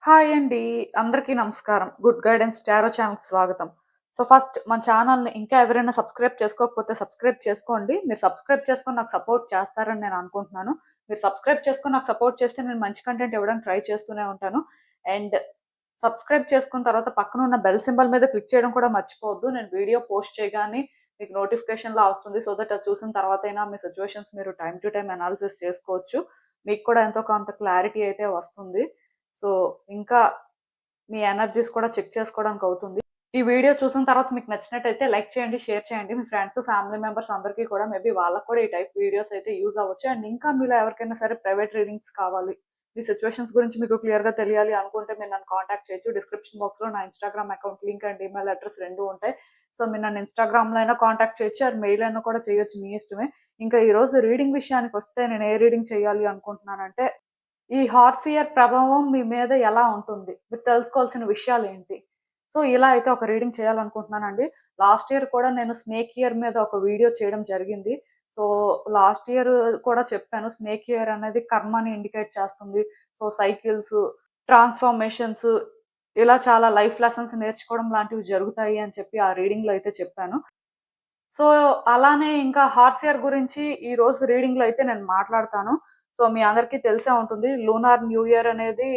Hi అండి. అందరికీ నమస్కారం. గుడ్ గైడెన్స్ టారో ఛానల్‌కి స్వాగతం. సో, ఫస్ట్ మన ఛానల్‌ని ఇంకా ఎవరైనా సబ్స్క్రైబ్ చేసుకోకపోతే సబ్స్క్రైబ్ చేసుకోండి. మీరు సబ్స్క్రైబ్ చేసుకొని నాకు సపోర్ట్ చేస్తారని నేను అనుకుంటున్నాను. మీరు సబ్స్క్రైబ్ చేసుకొని నాకు సపోర్ట్ చేస్తే నేను మంచి కంటెంట్ ఇవ్వడానికి ట్రై చేస్తూనే ఉంటాను. అండ్ సబ్స్క్రైబ్ చేసుకున్న తర్వాత పక్కన ఉన్న బెల్ సింబల్ మీద క్లిక్ చేయడం కూడా మర్చిపోవద్దు. నేను వీడియో పోస్ట్ చేయగానే మీకు నోటిఫికేషన్‌లా వస్తుంది. సో దట్ అది చూసిన తర్వాతైనా మీ సిట్యుయేషన్స్ మీరు టైమ్ టు టైమ్ అనాలిసిస్ చేసుకోవచ్చు. మీకు కూడా ఎంతో కొంత క్లారిటీ అయితే వస్తుంది. సో, ఇంకా మీ ఎనర్జీస్ కూడా చెక్ చేసుకోవడానికి అవుతుంది. ఈ వీడియో చూసిన తర్వాత మీకు నచ్చినట్టయితే లైక్ చేయండి, షేర్ చేయండి. మీ ఫ్రెండ్స్, ఫ్యామిలీ మెంబర్స్ అందరికీ కూడా మేబీ వాళ్ళకి కూడా ఈ టైప్ వీడియోస్ అయితే యూజ్ అవ్వచ్చు. అండ్ ఇంకా మీలో ఎవరికైనా సరే ప్రైవేట్ రీడింగ్స్ కావాలి, మీ సిట్యుయేషన్స్ గురించి మీకు క్లియర్‌గా తెలియాలి అనుకుంటే మీరు నన్ను కాంటాక్ట్ చేయొచ్చు. డిస్క్రిప్షన్ బాక్స్‌లో నా Instagram account link and email address 2 ఉంటాయి. సో, మీరు నన్ను ఇన్‌స్టాగ్రామ్‌లో అయినా కాంటాక్ట్ చేయొచ్చు. ఆర్ మెయిల్ అయినా కూడా చేయొచ్చు. మీ ఇష్టమే. ఇంకా ఈరోజు రీడింగ్ విషయానికొస్తే నేను ఏ రీడింగ్ చేయాలి అనుకుంటున్నానంటే ఈ హార్స్ ఇయర్ ప్రభావం మీ మీద ఎలా ఉంటుంది? మీరు తెలుసుకోవాల్సిన విషయాలేంటి? సో, ఇలా అయితే ఒక రీడింగ్ చేయాలనుకుంటున్నానండి. లాస్ట్ ఇయర్ కూడా నేను స్నేక్ ఇయర్ మీద ఒక వీడియో చేయడం జరిగింది. సో, లాస్ట్ ఇయర్ కూడా చెప్పాను. స్నేక్ ఇయర్ అనేది కర్మని ఇండికేట్ చేస్తుంది. సో, సైకిల్స్, ట్రాన్స్‌ఫర్మేషన్స్ ఇలా చాలా లైఫ్ లెసన్స్ నేర్చుకోవడం లాంటివి జరుగుతాయి అని చెప్పి ఆ రీడింగ్‌లో అయితే చెప్పాను. సో, అలానే ఇంకా హార్స్ ఇయర్ గురించి ఈరోజు రీడింగ్‌లో అయితే నేను మాట్లాడతాను. సో, మీ అందరికీ తెలిసే ఉంటుంది. లూనార్ న్యూ ఇయర్ అనేది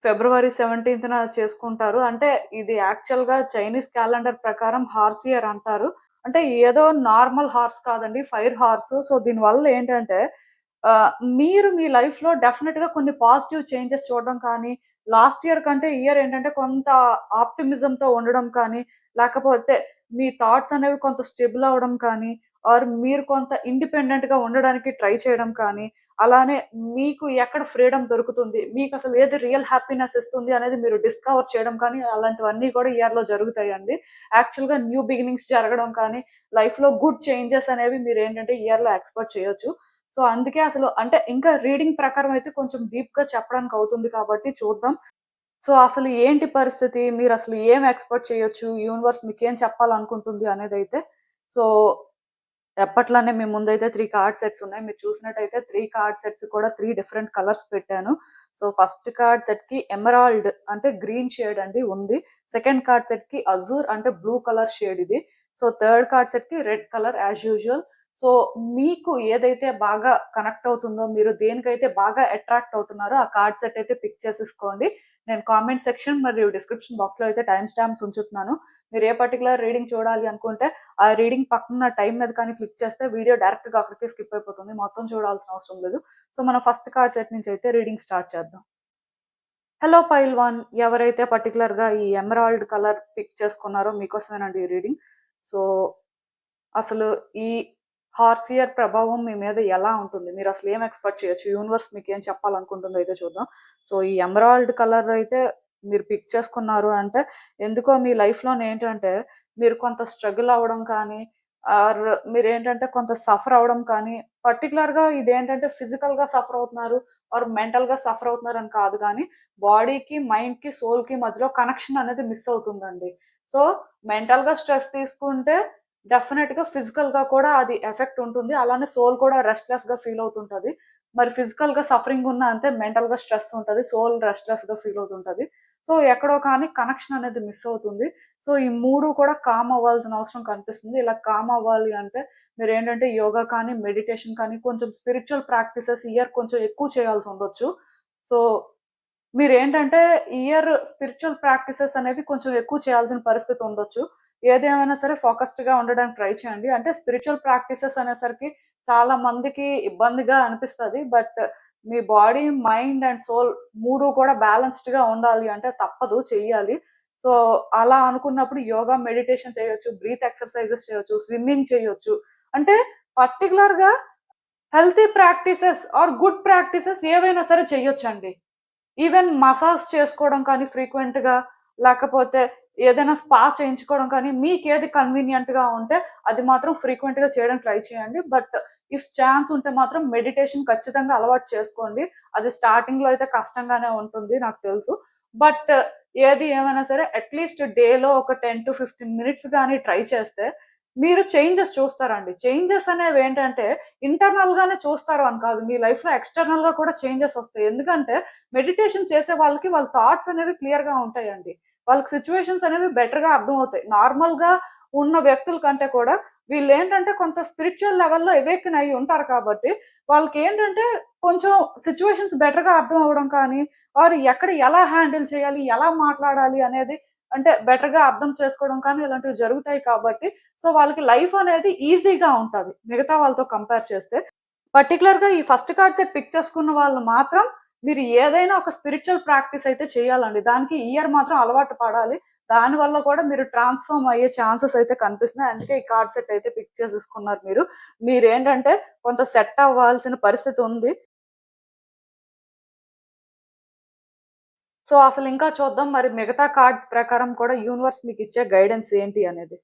ఫిబ్రవరి 17న చేసుకుంటారు. అంటే ఇది యాక్చువల్‌గా చైనీస్ క్యాలెండర్ ప్రకారం హార్స్ ఇయర్ అంటారు. అంటే ఏదో నార్మల్ హార్స్ కాదండి. Fire horse. సో, దీనివల్ల ఏంటంటే ఆహ్, మీరు మీ లైఫ్‌లో డెఫినిట్‌గా కొన్ని పాజిటివ్ చేంజెస్ చూడడం కానీ, లాస్ట్ ఇయర్ కంటే ఈ ఇయర్ ఏంటంటే కొంత ఆప్టిమిజంతో ఉండడం కానీ, లేకపోతే మీ థాట్స్ అనేవి కొంత స్టెబుల్ అవ్వడం కానీ, ఆర్ మీరు కొంత ఇండిపెండెంట్‌గా ఉండడానికి ట్రై చేయడం కానీ, అలానే మీకు ఎక్కడ ఫ్రీడమ్ దొరుకుతుంది, మీకసలు ఏది రియల్ హ్యాపీనెస్ ఇస్తుంది అనేది మీరు డిస్కవర్ చేయడం కానీ, అలాంటివన్నీ కూడా ఈ ఇయర్‌లో జరుగుతాయండి. యాక్చువల్‌గా న్యూ బిగినింగ్స్ జరగడం కానీ, లైఫ్‌లో గుడ్ చేంజెస్ అనేవి మీరేంటంటే ఈ ఇయర్‌లో ఎక్స్‌పెక్ట్ చేయొచ్చు. సో, అందుకే అసలు అంటే ఇంకా రీడింగ్ ప్రకారం అయితే కొంచెం డీప్‌గా చెప్పడానికి అవుతుంది కాబట్టి చూద్దాం. సో, అసలు ఏంటి పరిస్థితి? మీరసలు ఏం ఎక్స్‌పెక్ట్ చేయొచ్చు? యూనివర్స్ మీకేం చెప్పాలనుకుంటుంది అనేదైతే సో, ఎప్పట్లానే మీ ముందైతే 3 కార్డ్ సెట్స్ ఉన్నాయి. మీరు చూసినట్టయితే 3 కార్డ్ సెట్స్ కూడా 3 డిఫరెంట్ కలర్స్ పెట్టాను. సో, ఫస్ట్ కార్డ్ సెట్‌కి ఎమరాల్డ్ అంటే గ్రీన్ షేడ్ అండి ఉంది. సెకండ్ కార్డ్ సెట్‌కి అజూర్ అంటే బ్లూ కలర్ షేడ్ ఇది. సో, థర్డ్ కార్డ్ సెట్‌కి red colour as usual. So, మీకు ఏదైతే బాగా కనెక్ట్ అవుతుందో, మీరు దేనికైతే బాగా అట్రాక్ట్ అవుతున్నారో ఆ కార్డ్ సెట్ అయితే పిక్ చేసేసుకోండి. నేను కామెంట్ సెక్షన్ మరియు డిస్క్రిప్షన్ బాక్స్‌లో అయితే టైమ్ స్టాంప్స్ ఉంచుతున్నాను. మీరు ఏ పర్టిక్యులర్ రీడింగ్ చూడాలి అనుకుంటే ఆ రీడింగ్ పక్కన టైం మీద కానీ క్లిక్ చేస్తే వీడియో డైరెక్ట్‌గా అక్కడికే స్కిప్ అయిపోతుంది. మొత్తం చూడాల్సిన అవసరం లేదు. సో, మనం ఫస్ట్ కార్డ్ సెట్ నుంచి అయితే రీడింగ్ స్టార్ట్ చేద్దాం. హలో పైల్ 1 ఎవరైతే పర్టిక్యులర్‌గా ఈ ఎమరాల్డ్ కలర్ పిక్ చేసుకున్నారో మీకోసమేనండి ఈ రీడింగ్. సో, అసలు ఈ హార్స్ ఇయర్ ప్రభావం మీ మీద ఎలా ఉంటుంది? మీరసలు ఏం ఎక్స్‌పెక్ట్ చేయొచ్చు? యూనివర్స్ మీకేం చెప్పాలనుకుంటుందో అయితే చూద్దాం. సో, ఈ ఎమరాల్డ్ కలర్ అయితే మీరు పిక్ చేసుకున్నారు అంటే, ఎందుకో మీ లైఫ్‌లోనేంటంటే, మీరు కొంత స్ట్రగుల్ అవ్వడం కానీ, ఆర్ మీరేంటంటే కొంత సఫర్ అవ్వడం కానీ, పర్టిక్యులర్‌గా ఇదేంటంటే ఫిజికల్‌గా సఫర్ అవుతున్నారు, ఆర్ మెంటల్‌గా సఫర్ అవుతున్నారని కాదు గానీ, బాడీకి, మైండ్‌కి, సోల్‌కి మధ్యలో కనెక్షన్ అనేది మిస్ అవుతుందండి. సో, మెంటల్‌గా స్ట్రెస్ తీసుకుంటే డెఫినెట్‌గా ఫిజికల్‌గా కూడా అది ఎఫెక్ట్ ఉంటుంది. అలానే సోల్ కూడా రెస్ట్‌లెస్‌గా ఫీల్ అవుతుంటది. మరి ఫిజికల్‌గా సఫరింగ్ ఉన్నా అంతే మెంటల్‌గా స్ట్రెస్ ఉంటది. సోల్ రెస్ట్‌లెస్‌గా ఫీల్ అవుతుంటది. సో, ఎక్కడో కానీ కనెక్షన్ అనేది మిస్ అవుతుంది. సో, ఈ 3 కూడా కామ్ అవ్వాల్సిన అవసరం కనిపిస్తుంది. ఇలా కామ్ అవ్వాలి అంటే మీరేంటంటే యోగా కానీ, మెడిటేషన్ కానీ, కొంచెం స్పిరిచ్యువల్ ప్రాక్టీసెస్ ఈ ఇయర్ కొంచెం ఎక్కువ చేయాల్సుండొచ్చు. సో, మీరేంటంటే ఈ ఇయర్ స్పిరిచ్యువల్ ప్రాక్టీసెస్ అనేవి కొంచెం ఎక్కువ చేయాల్సిన పరిస్థితి ఉండొచ్చు. ఏదేమైనా సరే ఫోకస్డ్‌గా ఉండడానికి ట్రై చేయండి. అంటే స్పిరిచ్యువల్ ప్రాక్టీసెస్ అనేసరికి చాలా మందికి ఇబ్బందిగా అనిపిస్తది. బట్ మీ బాడీ, మైండ్ అండ్ సోల్ 3 కూడా బ్యాలెన్స్‌డ్‌గా ఉండాలి అంటే తప్పదు చెయ్యాలి. సో, అలా అనుకున్నప్పుడు యోగా, మెడిటేషన్ చేయొచ్చు, బ్రీత్ ఎక్సర్‌సైజెస్ చేయొచ్చు, స్విమ్మింగ్ చేయొచ్చు. అంటే పర్టిక్యులర్‌గా healthy practices or good practices ఏవైనా సరే చెయ్యొచ్చండి. ఈవెన్ మసాజ్ చేసుకోవడం కానీ ఫ్రీక్వెంట్‌గా, లేకపోతే ఏదైనా స్పా చేయించుకోవడం కానీ, మీకేది కన్వీనియంట్‌గా ఉంటే అది మాత్రం ఫ్రీక్వెంట్‌గా చేయడానికి ట్రై చేయండి. బట్ ఇఫ్ ఛాన్స్ ఉంటే మాత్రం మెడిటేషన్ ఖచ్చితంగా అలవాటు చేసుకోండి. అది స్టార్టింగ్‌లో అయితే కష్టంగానే ఉంటుంది నాకు తెలుసు. బట్ ఏది ఏమైనా సరే అట్‌లీస్ట్ డేలో ఒక 10-15 మినిట్స్ గాని ట్రై చేస్తే, మీరు చేంజెస్ చూస్తారండి. చేంజెస్ అనేవి ఏంటంటే ఇంటర్నల్ గానే చూస్తారు అని కాదు. మీ లైఫ్‌లో ఎక్స్‌టర్నల్ గా కూడా చేంజెస్ వస్తాయి. ఎందుకంటే మెడిటేషన్ చేసే వాళ్ళకి వాళ్ళ థాట్స్ అనేవి క్లియర్‌గా ఉంటాయండి. వాళ్ళకి సిట్యుయేషన్స్ అనేవి బెటర్‌గా అర్థమవుతాయి. నార్మల్‌గా ఉన్న వ్యక్తుల కంటే కూడా వీళ్ళేంటంటే కొంత స్పిరిచ్యువల్ లెవెల్‌లో అవేకెన్ అయ్యి ఉంటారు కాబట్టి వాళ్ళకేంటంటే కొంచెం సిట్యుయేషన్స్ బెటర్‌గా అర్థం అవ్వడం కానీ, వారు ఎక్కడ ఎలా హ్యాండిల్ చేయాలి, ఎలా మాట్లాడాలి అనేది అంటే బెటర్‌గా అర్థం చేసుకోవడం కానీ ఇలాంటివి జరుగుతాయి కాబట్టి సో, వాళ్ళకి లైఫ్ అనేది ఈజీగా ఉంటది. మిగతా వాళ్ళతో కంపేర్ చేస్తే. పర్టిక్యులర్‌గా ఈ ఫస్ట్ కార్డ్ సెట్ పిక్ చేసుకున్న వాళ్ళు మాత్రం మీరు ఏదైనా ఒక స్పిరిచ్యువల్ ప్రాక్టీస్ అయితే చేయాలండి. దానికి ఇయర్ మాత్రం అలవాటు పడాలి. దానివల్ల కూడా మీరు ట్రాన్స్‌ఫార్మ్ అయ్యే ఛాన్సెస్ అయితే కనిపిస్తున్నాయి. అందుకే ఈ కార్డ్ సెట్ అయితే పిక్ చేసేసుకున్నారు మీరు. మీరేంటంటే కొంత సెట్ అవ్వాల్సిన పరిస్థితి ఉంది. సో, అసలింకా చూద్దాం మరి మిగతా కార్డ్స్ ప్రకారం కూడా యూనివర్స్ మీకిచ్చే గైడెన్స్ ఏంటి అనేది.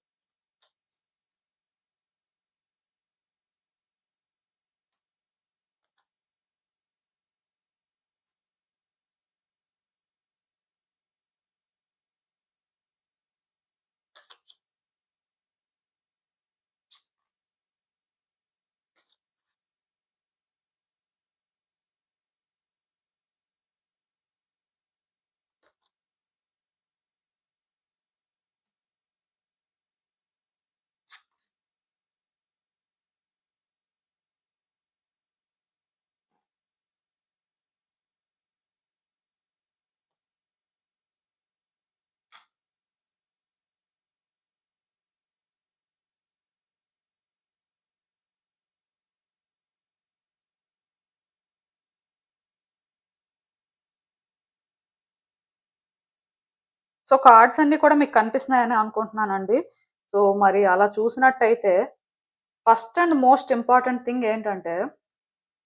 సో, కార్డ్స్ అన్నీ కూడా మీకు కనిపిస్తున్నాయని అనుకుంటున్నానండి. సో, మరి అలా చూసినట్టయితే first and most important thing ఏంటంటే,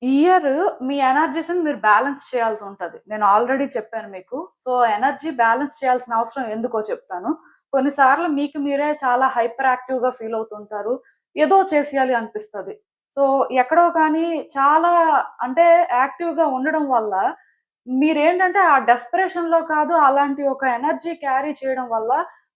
ఈ ఇయర్ మీ ఎనర్జీస్‌ని మీరు బ్యాలెన్స్ చేయాల్సుంటది. నేను ఆల్రెడీ చెప్పాను మీకు. సో, ఎనర్జీ బ్యాలెన్స్ చేయాల్సిన అవసరం ఎందుకో చెప్తాను. కొన్నిసార్లు మీకు మీరే చాలా హైపర్ యాక్టివ్‌గా ఫీల్ అవుతుంటారు. ఏదో చేసేయాలి అనిపిస్తది. సో, ఎక్కడో కానీ చాలా అంటే యాక్టివ్‌గా ఉండడం వల్ల మీరేంటంటే ఆ డెస్పరేషన్‌లో కాదు అలాంటి ఒక ఎనర్జీ క్యారీ చేయడం వల్ల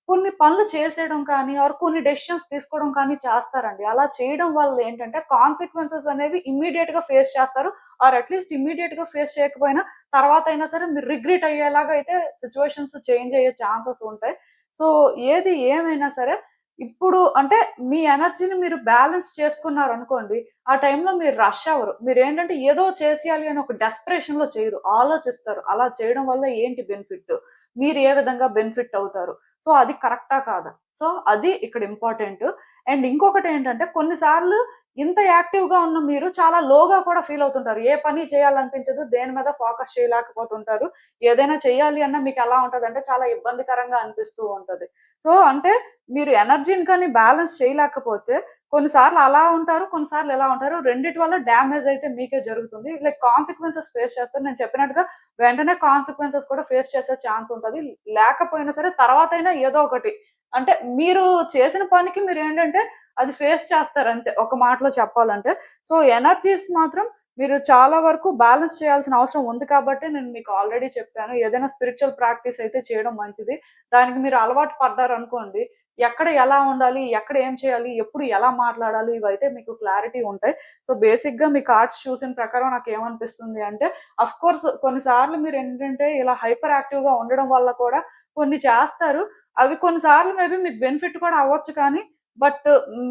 కొన్ని పనులు చేసేయడం కానీ, ఆర్ కొన్ని డెసిషన్స్ తీసుకోవడం కానీ చేస్తారండి. అలా చేయడం వల్ల ఏంటంటే కాన్సిక్వెన్సెస్ అనేవి ఇమ్మీడియేట్‌గా ఫేస్ చేస్తారు. ఆర్ అట్‌లీస్ట్ ఇమ్మీడియేట్‌గా ఫేస్ చేయకపోయినా తర్వాతైనా సరే మీరు రిగ్రెట్ అయ్యేలాగా అయితే సిట్యుయేషన్స్ చేంజ్ అయ్యే ఛాన్సెస్ ఉంటాయి. సో, ఏది ఏమైనా సరే ఇప్పుడు అంటే మీ ఎనర్జీని మీరు బ్యాలెన్స్ చేసుకున్నారనుకోండి, ఆ టైంలో మీరు రష్ అవ్వరు. మీరేంటంటే ఏదో చేసేయాలి అని ఒక డెస్పరేషన్‌లో చేయరు. ఆలోచిస్తారు. అలా చేయడం వల్ల ఏంటి బెనిఫిట్? మీరు ఏ విధంగా బెనిఫిట్ అవుతారు? సో, అది కరెక్టా? కాదా? సో, అది ఇక్కడ ఇంపార్టెంట్. అండ్ ఇంకొకటేంటంటే కొన్ని సార్లు ఇంత యాక్టివ్‌గా ఉన్న మీరు చాలా లోగా కూడా ఫీల్ అవుతుంటారు. ఏ పని చేయాలనిపించదు. దేని మీద ఫోకస్ చేయలేకపోతుంటారు. ఏదైనా చేయాలి అన్నా మీకెలా ఉంటదంటే చాలా ఇబ్బందికరంగా అనిపిస్తూ ఉంటది. సో, అంటే మీరు ఎనర్జీని కానీ బ్యాలెన్స్ చేయలేకపోతే కొన్నిసార్లు అలా ఉంటారు. కొన్నిసార్లు ఇలా ఉంటారు. రెండిటి వల్ల డ్యామేజ్ అయితే మీకే జరుగుతుంది. లైక్ కాన్సిక్వెన్సెస్ ఫేస్ చేస్తారు. నేను చెప్పినట్టుగా వెంటనే కాన్సిక్వెన్సెస్ కూడా ఫేస్ చేసే ఛాన్స్ ఉంటది. లేకపోయినా సరే తర్వాతైనా ఏదో ఒకటి అంటే మీరు చేసిన పనికి మీరేంటంటే అది ఫేస్ చేస్తారంతే. ఒక మాటలో చెప్పాలంటే. సో, ఎనర్జీస్ మాత్రం మీరు చాలా వరకు బ్యాలెన్స్ చేయాల్సిన అవసరం ఉంది కాబట్టే నేను మీకు ఆల్రెడీ చెప్పాను. ఏదైనా స్పిరిచ్యువల్ ప్రాక్టీస్ అయితే చేయడం మంచిది. దానికి మీరు అలవాటు పడ్డారనుకోండి, ఎక్కడ ఎలా ఉండాలి? ఎక్కడ ఏం చేయాలి? ఎప్పుడు ఎలా మాట్లాడాలి? ఇవైతే మీకు క్లారిటీ ఉంటాయి. సో, బేసిక్‌గా మీ కార్డ్స్ చూసిన ప్రకారం నాకేమనిపిస్తుంది అంటే, ఆఫ్‌కోర్స్ కొన్ని సార్లు మీరేంటంటే ఇలా హైపర్ యాక్టివ్‌గా ఉండడం వల్ల కూడా కొన్ని చేస్తారు. అవి కొన్ని సార్లు మేబీ మీకు బెనిఫిట్ కూడా అవ్వచ్చు కానీ, బట్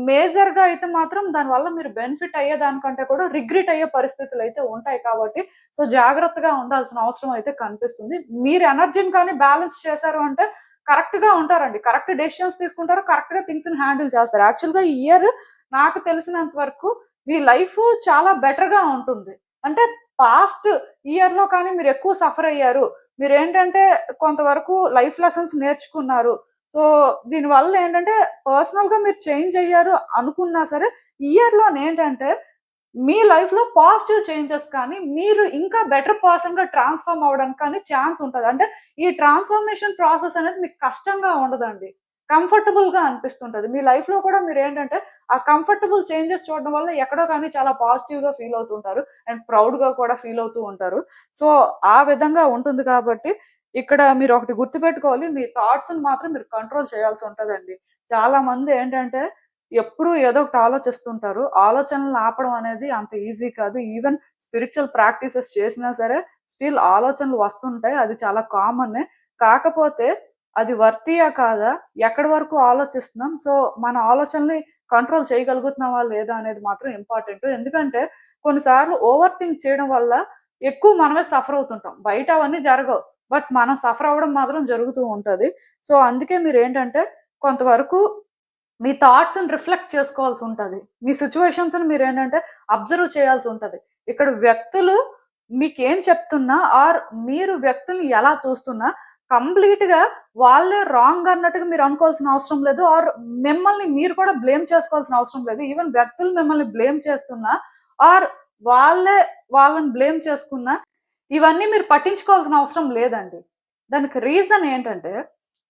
మేజర్‌గా అయితే మాత్రం దానివల్ల మీరు బెనిఫిట్ అయ్యేదానికంటే కూడా రిగ్రెట్ అయ్యే పరిస్థితులైతే ఉంటాయి కాబట్టి, సో, జాగ్రత్తగా ఉండాల్సిన అవసరం అయితే కనిపిస్తుంది. మీరు ఎనర్జీని కానీ బ్యాలెన్స్ చేశారు అంటే కరెక్ట్‌గా ఉంటారండి. కరెక్ట్ డెసిషన్స్ తీసుకుంటారు. కరెక్ట్‌గా థింగ్స్‌ని హ్యాండిల్ చేస్తారు. యాక్చువల్‌గా ఈ ఇయర్ నాకు తెలిసినంత వరకు మీ లైఫ్ చాలా బెటర్‌గా ఉంటుంది. అంటే పాస్ట్ ఇయర్‌లో కానీ మీరెక్కువ సఫర్ అయ్యారు. మీరేంటంటే కొంతవరకు లైఫ్ లెసన్స్ నేర్చుకున్నారు. సో, దీనివల్ల ఏంటంటే పర్సనల్‌గా మీరు చేంజ్ అయ్యారు అనుకున్నా సరే, ఈ ఇయర్‌లోనేంటంటే మీ లైఫ్‌లో పాజిటివ్ చేంజెస్ కానీ, మీరు ఇంకా బెటర్ పర్సన్‌గా ట్రాన్స్‌ఫార్మ్ అవ్వడానికి కానీ ఛాన్స్ ఉంటది. అంటే ఈ ట్రాన్స్‌ఫర్మేషన్ ప్రాసెస్ అనేది మీకు కష్టంగా ఉండదండి. కంఫర్టబుల్‌గా అనిపిస్తుంటది. మీ లైఫ్‌లో కూడా మీరేంటంటే, ఆ కంఫర్టబుల్ చేంజెస్ చూడడం వల్ల ఎక్కడో కానీ చాలా పాజిటివ్‌గా ఫీల్ అవుతుంటారు. అండ్ ప్రౌడ్‌గా కూడా ఫీల్ అవుతూ ఉంటారు. సో, ఆ విధంగా ఉంటుంది కాబట్టి, ఇక్కడ మీరొకటి గుర్తుపెట్టుకోవాలి. మీ థాట్స్‌ని మాత్రం మీరు కంట్రోల్ చేయాల్సి ఉంటదండి. చాలా మంది ఏంటంటే ఎప్పుడు ఏదో ఒకటి ఆలోచిస్తుంటారు. ఆలోచనలను ఆపడం అనేది అంత ఈజీ కాదు. ఈవెన్ స్పిరిచువల్ ప్రాక్టీసెస్ చేసినా సరే స్టిల్ ఆలోచనలు వస్తుంటాయి. అది చాలా కామనే. కాకపోతే అది వర్తియా కాదా? ఎక్కడి వరకు ఆలోచిస్తున్నాం? సో, మన ఆలోచనల్ని కంట్రోల్ చేయగలుగుతున్నామా లేదా అనేది మాత్రం ఇంపార్టెంట్. ఎందుకంటే కొన్నిసార్లు ఓవర్ థింక్ చేయడం వల్ల ఎక్కువ మనమే సఫర్ అవుతుంటాం. బయట అవన్నీ జరగవు. బట్ మనం సఫర్ అవ్వడం మాత్రం జరుగుతూ ఉంటది. సో, అందుకే మీరేంటంటే కొంతవరకు మీ థాట్స్‌ని రిఫ్లెక్ట్ చేసుకోవాల్సుంటది. మీ సిట్యుయేషన్స్‌ని మీరేంటంటే అబ్జర్వ్ చేయాల్సుంటది. ఇక్కడ వ్యక్తులు మీకేం చెప్తున్నా ఆర్ మీరు వ్యక్తుల్ని ఎలా చూస్తున్నా కంప్లీట్‌గా వాళ్ళే రాంగ్ అన్నట్టుగా మీరు అనుకోవాల్సిన అవసరం లేదు. ఆర్ మిమ్మల్ని మీరు కూడా బ్లేమ్ చేసుకోవాల్సిన అవసరం లేదు. ఈవెన్ వ్యక్తులు మిమ్మల్ని బ్లేమ్ చేస్తున్నా ఆర్ వాళ్ళే వాళ్ళని బ్లేమ్ చేసుకున్నా ఇవన్నీ మీరు పట్టించుకోవాల్సిన అవసరం లేదండి. దానికి రీజన్ ఏంటంటే